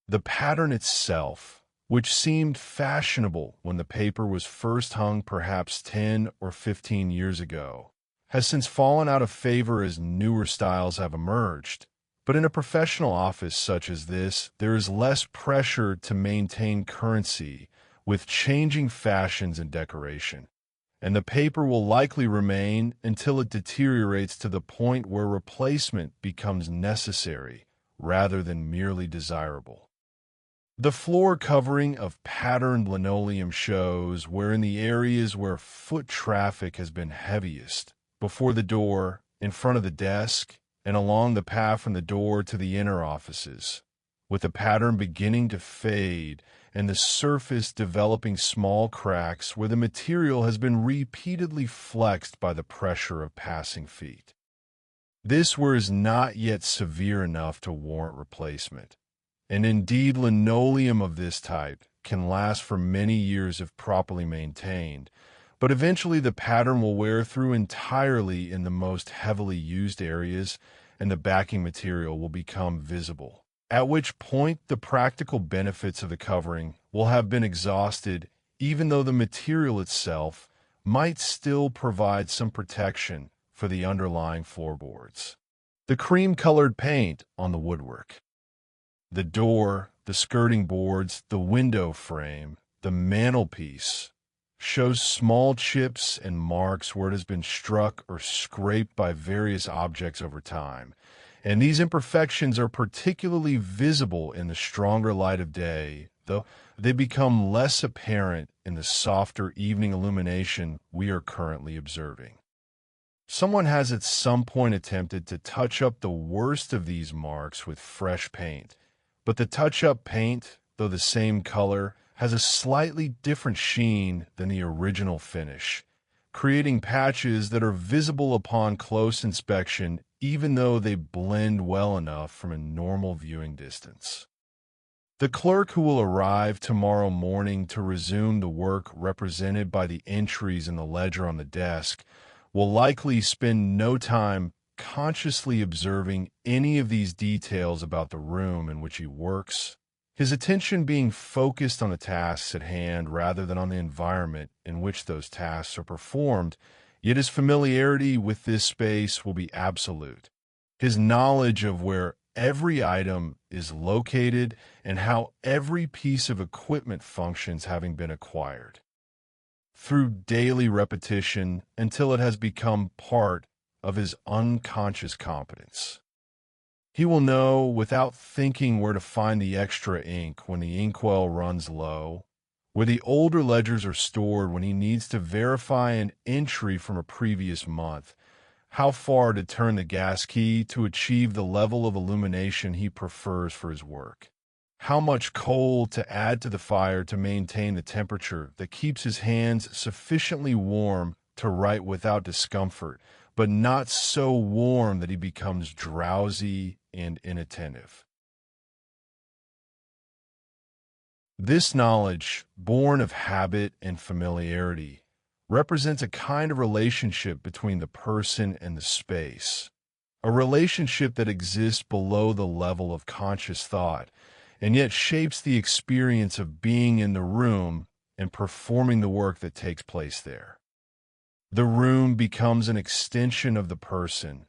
The pattern itself, which seemed fashionable when the paper was first hung perhaps 10 or 15 years ago, has since fallen out of favor as newer styles have emerged. But in a professional office such as this, there is less pressure to maintain currency with changing fashions and decoration, and the paper will likely remain until it deteriorates to the point where replacement becomes necessary rather than merely desirable. The floor covering of patterned linoleum shows where in the areas where foot traffic has been heaviest, before the door, in front of the desk, and along the path from the door to the inner offices, with the pattern beginning to fade and the surface developing small cracks where the material has been repeatedly flexed by the pressure of passing feet. This wear is not yet severe enough to warrant replacement, and indeed linoleum of this type can last for many years if properly maintained, but eventually the pattern will wear through entirely in the most heavily used areas and the backing material will become visible, at which point the practical benefits of the covering will have been exhausted, even though the material itself might still provide some protection for the underlying floorboards. The cream-colored paint on the woodwork, the door, the skirting boards, the window frame, the mantelpiece, shows small chips and marks where it has been struck or scraped by various objects over time, and these imperfections are particularly visible in the stronger light of day, though they become less apparent in the softer evening illumination we are currently observing. Someone has at some point attempted to touch up the worst of these marks with fresh paint, but the touch-up paint, though the same color, has a slightly different sheen than the original finish, creating patches that are visible upon close inspection even though they blend well enough from a normal viewing distance. The clerk who will arrive tomorrow morning to resume the work represented by the entries in the ledger on the desk will likely spend no time consciously observing any of these details about the room in which he works, his attention being focused on the tasks at hand rather than on the environment in which those tasks are performed, yet his familiarity with this space will be absolute. His knowledge of where every item is located and how every piece of equipment functions having been acquired, through daily repetition until it has become part of his unconscious competence. He will know without thinking where to find the extra ink when the inkwell runs low, where the older ledgers are stored when he needs to verify an entry from a previous month, how far to turn the gas key to achieve the level of illumination he prefers for his work, how much coal to add to the fire to maintain the temperature that keeps his hands sufficiently warm to write without discomfort, but not so warm that he becomes drowsy and inattentive. This knowledge, born of habit and familiarity, represents a kind of relationship between the person and the space, a relationship that exists below the level of conscious thought, and yet shapes the experience of being in the room and performing the work that takes place there. The room becomes an extension of the person,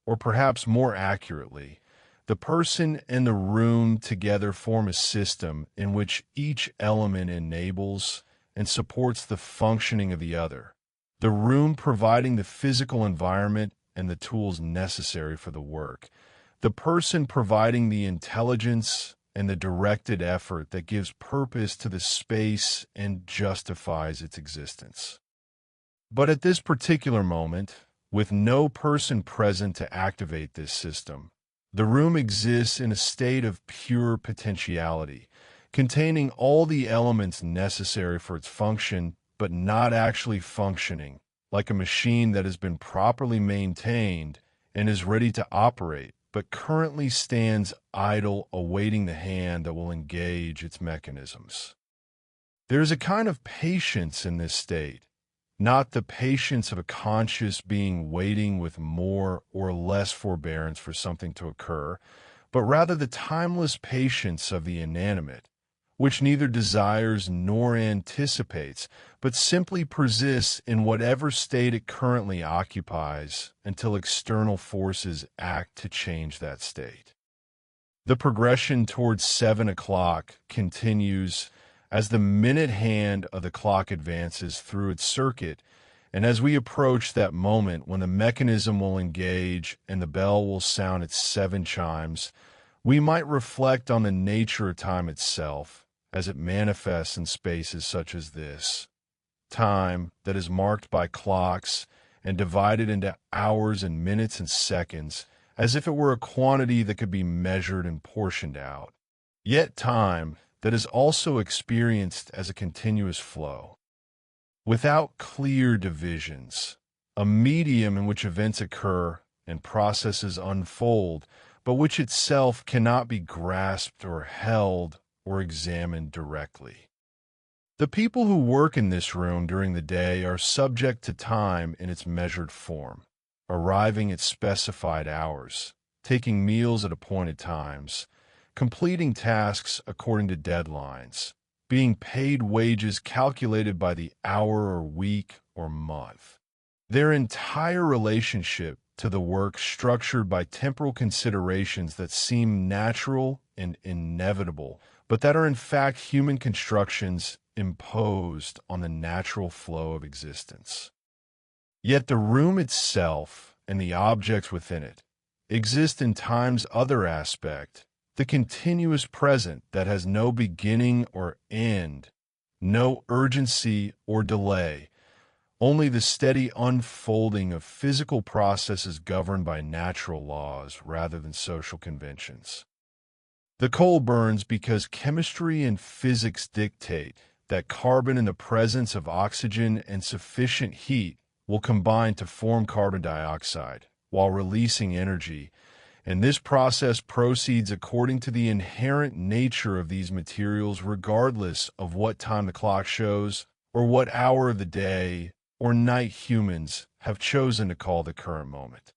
or perhaps more accurately, the person and the room together form a system in which each element enables and supports the functioning of the other, the room providing the physical environment and the tools necessary for the work, the person providing the intelligence and the directed effort that gives purpose to the space and justifies its existence. But at this particular moment, with no person present to activate this system, the room exists in a state of pure potentiality, containing all the elements necessary for its function, but not actually functioning, like a machine that has been properly maintained and is ready to operate, but currently stands idle, awaiting the hand that will engage its mechanisms. There is a kind of patience in this state, not the patience of a conscious being waiting with more or less forbearance for something to occur, but rather the timeless patience of the inanimate, which neither desires nor anticipates, but simply persists in whatever state it currently occupies until external forces act to change that state. The progression towards 7 o'clock continues as the minute hand of the clock advances through its circuit, and as we approach that moment when the mechanism will engage and the bell will sound its 7 chimes, we might reflect on the nature of time itself as it manifests in spaces such as this. Time that is marked by clocks and divided into hours and minutes and seconds, as if it were a quantity that could be measured and portioned out. Yet time that is also experienced as a continuous flow, without clear divisions, a medium in which events occur and processes unfold, but which itself cannot be grasped or held or examined directly. The people who work in this room during the day are subject to time in its measured form, arriving at specified hours, taking meals at appointed times, completing tasks according to deadlines, being paid wages calculated by the hour or week or month. Their entire relationship to the work structured by temporal considerations that seem natural and inevitable, but that are in fact human constructions imposed on the natural flow of existence. Yet the room itself and the objects within it exist in time's other aspect, the continuous present that has no beginning or end, no urgency or delay, only the steady unfolding of physical processes governed by natural laws rather than social conventions. The coal burns because chemistry and physics dictate that carbon in the presence of oxygen and sufficient heat will combine to form carbon dioxide while releasing energy, and this process proceeds according to the inherent nature of these materials regardless of what time the clock shows or what hour of the day or night humans have chosen to call the current moment.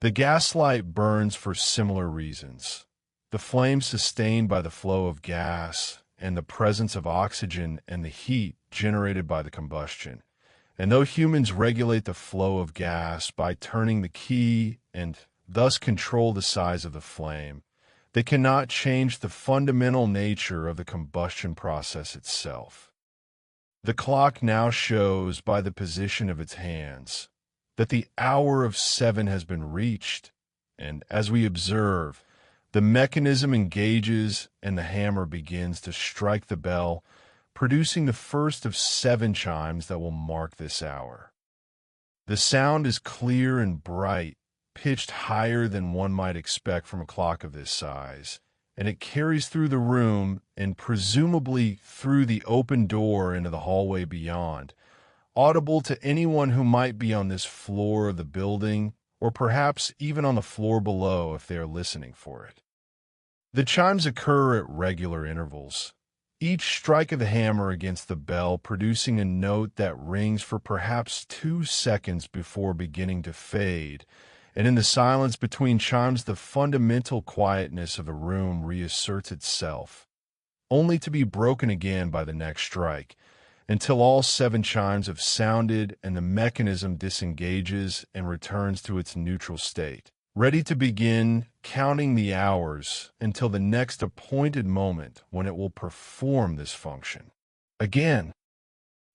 The gaslight burns for similar reasons. The flame sustained by the flow of gas and the presence of oxygen and the heat generated by the combustion. And though humans regulate the flow of gas by turning the key and thus control the size of the flame, they cannot change the fundamental nature of the combustion process itself. The clock now shows by the position of its hands that the hour of 7 has been reached, and as we observe, the mechanism engages and the hammer begins to strike the bell, producing the first of 7 chimes that will mark this hour. The sound is clear and bright, pitched higher than one might expect from a clock of this size, and it carries through the room and presumably through the open door into the hallway beyond, audible to anyone who might be on this floor of the building, or perhaps even on the floor below if they are listening for it. The chimes occur at regular intervals, each strike of the hammer against the bell producing a note that rings for perhaps 2 seconds before beginning to fade, and in the silence between chimes the fundamental quietness of the room reasserts itself, only to be broken again by the next strike, until all 7 chimes have sounded and the mechanism disengages and returns to its neutral state, ready to begin counting the hours until the next appointed moment when it will perform this function. Again,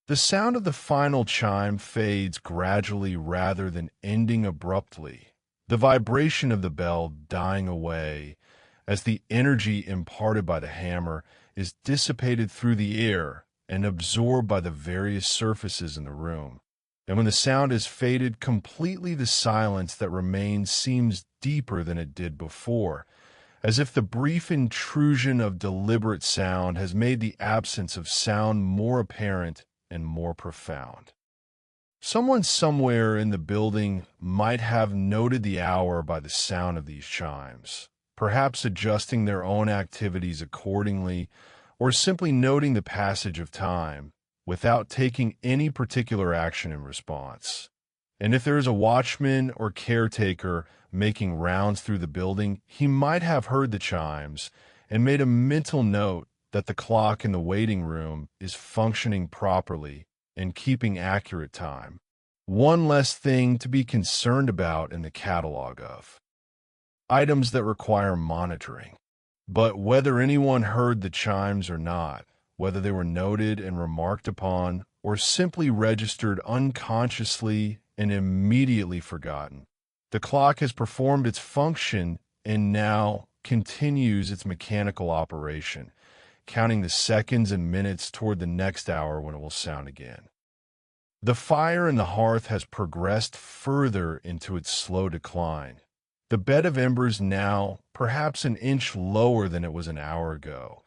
the sound of the final chime fades gradually rather than ending abruptly, the vibration of the bell dying away as the energy imparted by the hammer is dissipated through the air and absorbed by the various surfaces in the room. And when the sound is faded completely, the silence that remains seems deeper than it did before, as if the brief intrusion of deliberate sound has made the absence of sound more apparent and more profound. Someone somewhere in the building might have noted the hour by the sound of these chimes, perhaps adjusting their own activities accordingly, or simply noting the passage of time without taking any particular action in response. And if there is a watchman or caretaker making rounds through the building, he might have heard the chimes and made a mental note that the clock in the waiting room is functioning properly and keeping accurate time. One less thing to be concerned about in the catalog of items that require monitoring. But whether anyone heard the chimes or not, whether they were noted and remarked upon, or simply registered unconsciously and immediately forgotten, the clock has performed its function and now continues its mechanical operation, counting the seconds and minutes toward the next hour when it will sound again. The fire in the hearth has progressed further into its slow decline, the bed of embers now perhaps an inch lower than it was an hour ago,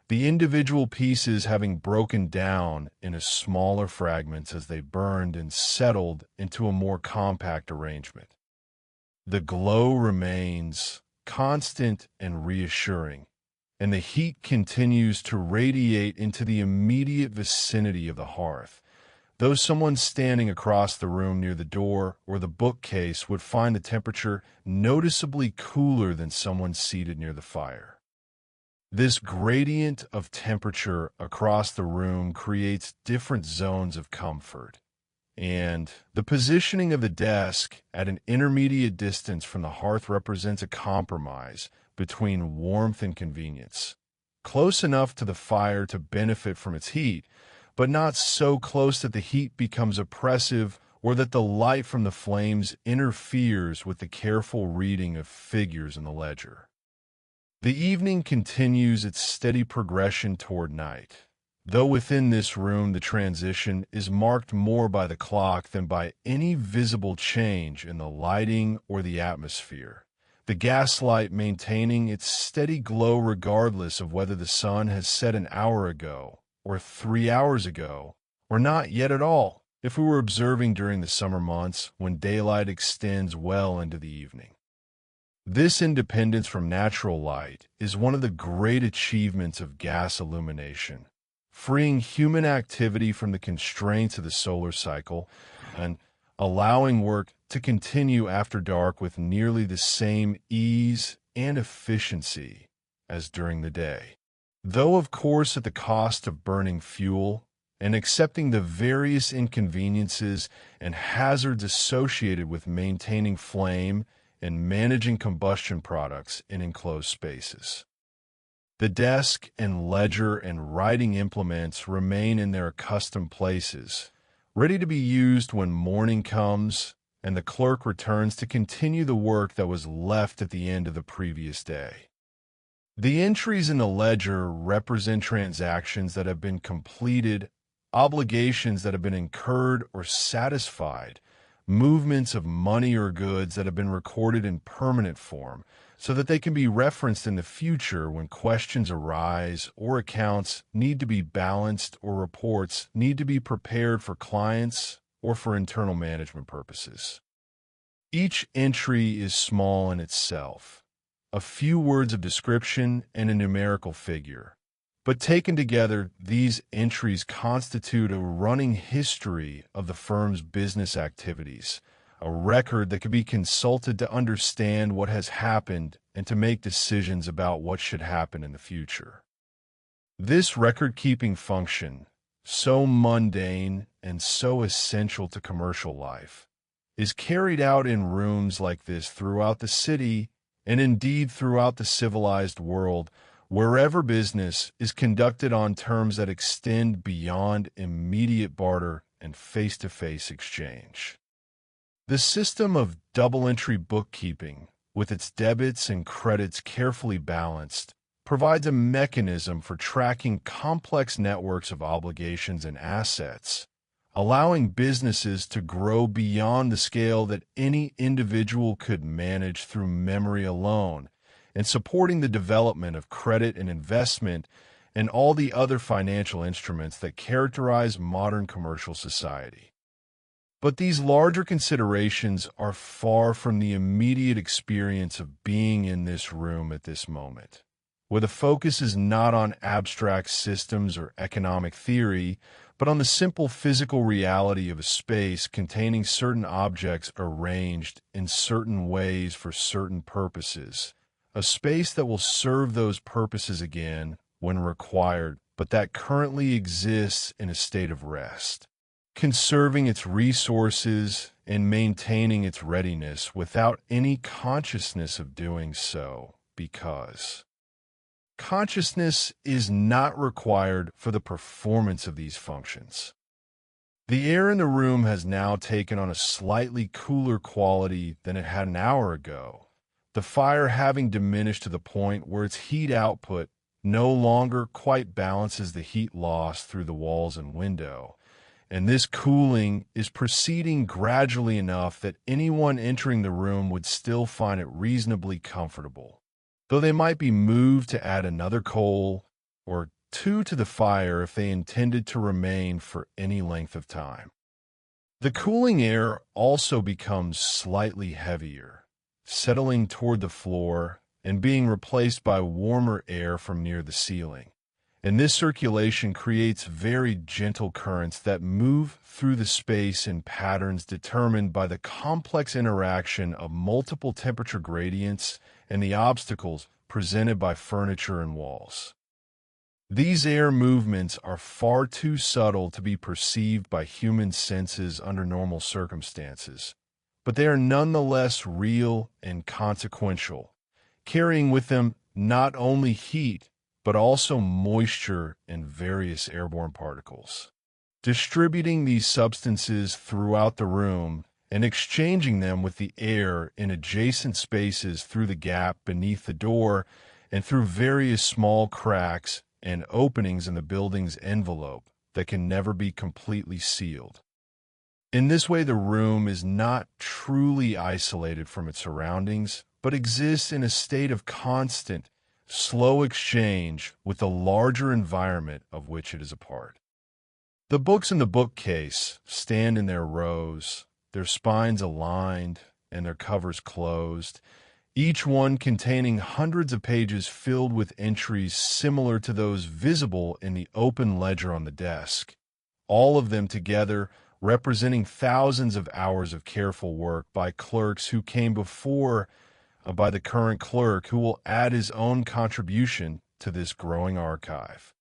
the individual pieces having broken down into smaller fragments as they burned and settled into a more compact arrangement. The glow remains constant and reassuring, and the heat continues to radiate into the immediate vicinity of the hearth, though someone standing across the room near the door or the bookcase would find the temperature noticeably cooler than someone seated near the fire. This gradient of temperature across the room creates different zones of comfort, and the positioning of the desk at an intermediate distance from the hearth represents a compromise between warmth and convenience, close enough to the fire to benefit from its heat, but not so close that the heat becomes oppressive or that the light from the flames interferes with the careful reading of figures in the ledger. The evening continues its steady progression toward night, though within this room the transition is marked more by the clock than by any visible change in the lighting or the atmosphere, the gaslight maintaining its steady glow regardless of whether the sun has set an hour ago or 3 hours ago, or not yet at all, if we were observing during the summer months when daylight extends well into the evening. This independence from natural light is one of the great achievements of gas illumination, freeing human activity from the constraints of the solar cycle and allowing work to continue after dark with nearly the same ease and efficiency as during the day. Though, of course, at the cost of burning fuel and accepting the various inconveniences and hazards associated with maintaining flame and managing combustion products in enclosed spaces. The desk and ledger and writing implements remain in their accustomed places, ready to be used when morning comes and the clerk returns to continue the work that was left at the end of the previous day. The entries in the ledger represent transactions that have been completed, obligations that have been incurred or satisfied, movements of money or goods that have been recorded in permanent form so that they can be referenced in the future when questions arise or accounts need to be balanced or reports need to be prepared for clients or for internal management purposes. Each entry is small in itself, a few words of description and a numerical figure. But taken together, these entries constitute a running history of the firm's business activities, a record that can be consulted to understand what has happened and to make decisions about what should happen in the future. This record-keeping function, so mundane and so essential to commercial life, is carried out in rooms like this throughout the city and indeed throughout the civilized world, wherever business is conducted on terms that extend beyond immediate barter and face-to-face exchange. The system of double-entry bookkeeping, with its debits and credits carefully balanced, provides a mechanism for tracking complex networks of obligations and assets, allowing businesses to grow beyond the scale that any individual could manage through memory alone, and supporting the development of credit and investment and all the other financial instruments that characterize modern commercial society. But these larger considerations are far from the immediate experience of being in this room at this moment, where the focus is not on abstract systems or economic theory, but on the simple physical reality of a space containing certain objects arranged in certain ways for certain purposes, a space that will serve those purposes again when required, but that currently exists in a state of rest, conserving its resources and maintaining its readiness without any consciousness of doing so, because consciousness is not required for the performance of these functions. The air in the room has now taken on a slightly cooler quality than it had an hour ago, the fire having diminished to the point where its heat output no longer quite balances the heat loss through the walls and window, and this cooling is proceeding gradually enough that anyone entering the room would still find it reasonably comfortable, though they might be moved to add another coal or two to the fire if they intended to remain for any length of time. The cooling air also becomes slightly heavier, settling toward the floor and being replaced by warmer air from near the ceiling. And this circulation creates very gentle currents that move through the space in patterns determined by the complex interaction of multiple temperature gradients and the obstacles presented by furniture and walls. These air movements are far too subtle to be perceived by human senses under normal circumstances, but they are nonetheless real and consequential, carrying with them not only heat, but also moisture and various airborne particles. Distributing these substances throughout the room and exchanging them with the air in adjacent spaces through the gap beneath the door and through various small cracks and openings in the building's envelope that can never be completely sealed. In this way, the room is not truly isolated from its surroundings, but exists in a state of constant, slow exchange with the larger environment of which it is a part. The books in the bookcase stand in their rows, their spines aligned and their covers closed, each one containing hundreds of pages filled with entries similar to those visible in the open ledger on the desk, all of them together representing thousands of hours of careful work by clerks who came before, by the current clerk who will add his own contribution to this growing archive.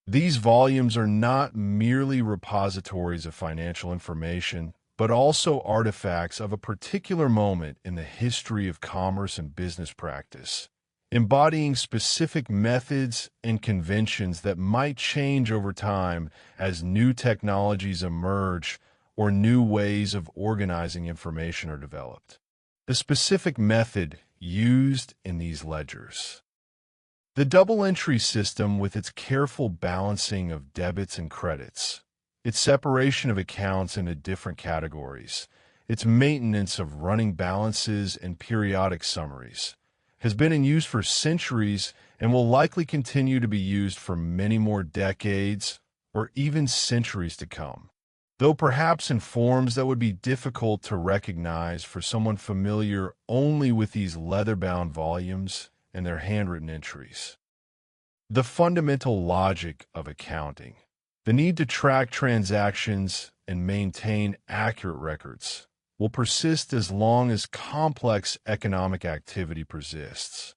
These volumes are not merely repositories of financial information, but also artifacts of a particular moment in the history of commerce and business practice, embodying specific methods and conventions that might change over time as new technologies emerge or new ways of organizing information are developed. The specific method used in these ledgers. The double-entry system with its careful balancing of debits and credits, its separation of accounts into different categories, its maintenance of running balances and periodic summaries, has been in use for centuries and will likely continue to be used for many more decades or even centuries to come, though perhaps in forms that would be difficult to recognize for someone familiar only with these leather-bound volumes and their handwritten entries. The fundamental logic of accounting, the need to track transactions and maintain accurate records, will persist as long as complex economic activity persists.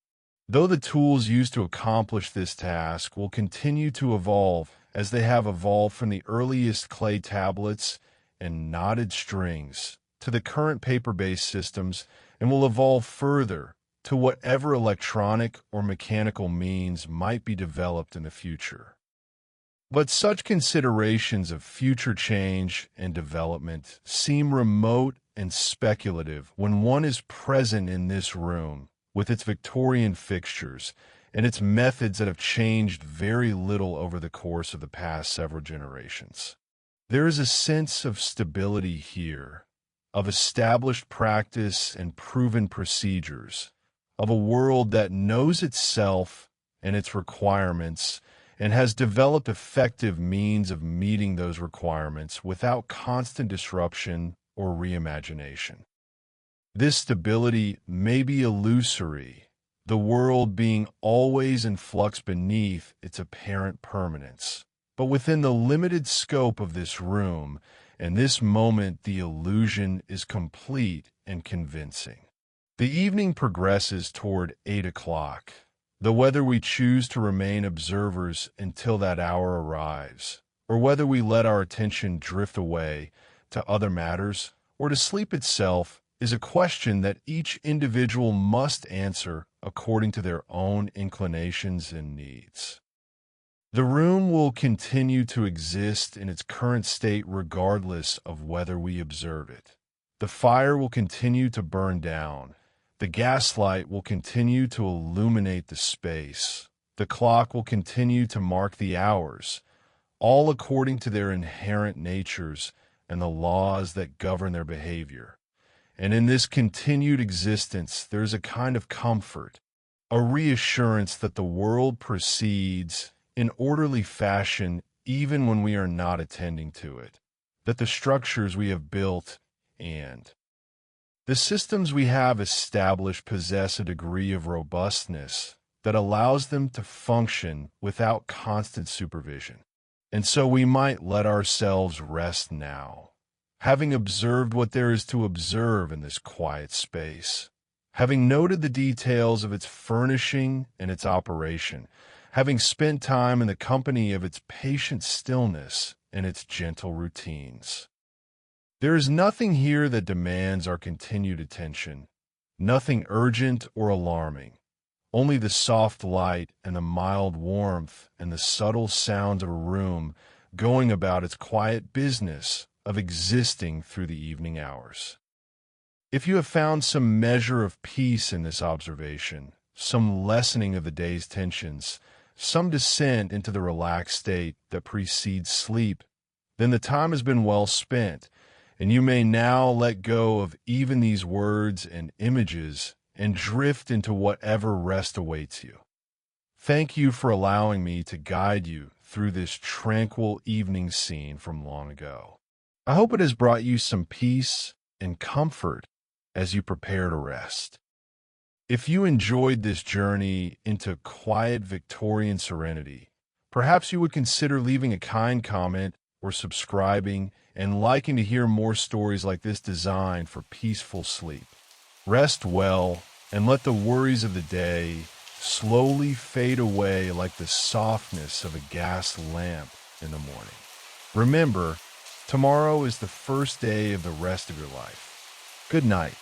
Though the tools used to accomplish this task will continue to evolve as they have evolved from the earliest clay tablets and knotted strings to the current paper-based systems, and will evolve further to whatever electronic or mechanical means might be developed in the future. But such considerations of future change and development seem remote and speculative when one is present in this room with its Victorian fixtures and its methods that have changed very little over the course of the past several generations. There is a sense of stability here, of established practice and proven procedures, of a world that knows itself and its requirements and has developed effective means of meeting those requirements without constant disruption or reimagination. This stability may be illusory, the world being always in flux beneath its apparent permanence. But within the limited scope of this room and this moment, the illusion is complete and convincing. The evening progresses toward 8 o'clock, though whether we choose to remain observers until that hour arrives, or whether we let our attention drift away to other matters or to sleep itself, is a question that each individual must answer according to their own inclinations and needs. The room will continue to exist in its current state regardless of whether we observe it. The fire will continue to burn down. The gaslight will continue to illuminate the space. The clock will continue to mark the hours, all according to their inherent natures and the laws that govern their behavior. And in this continued existence, there is a kind of comfort, a reassurance that the world proceeds in orderly fashion even when we are not attending to it, that the structures we have built and the systems we have established possess a degree of robustness that allows them to function without constant supervision. And so we might let ourselves rest now, having observed what there is to observe in this quiet space, having noted the details of its furnishing and its operation, having spent time in the company of its patient stillness and its gentle routines. There is nothing here that demands our continued attention, nothing urgent or alarming, only the soft light and the mild warmth and the subtle sounds of a room going about its quiet business of existing through the evening hours. If you have found some measure of peace in this observation, some lessening of the day's tensions, some descent into the relaxed state that precedes sleep, then the time has been well spent, and you may now let go of even these words and images and drift into whatever rest awaits you. Thank you for allowing me to guide you through this tranquil evening scene from long ago. I hope it has brought you some peace and comfort as you prepare to rest. If you enjoyed this journey into quiet Victorian serenity, perhaps you would consider leaving a kind comment or subscribing and liking to hear more stories like this designed for peaceful sleep. Rest well and let the worries of the day slowly fade away like the softness of a gas lamp in the morning. Remember, tomorrow is the first day of the rest of your life. Good night.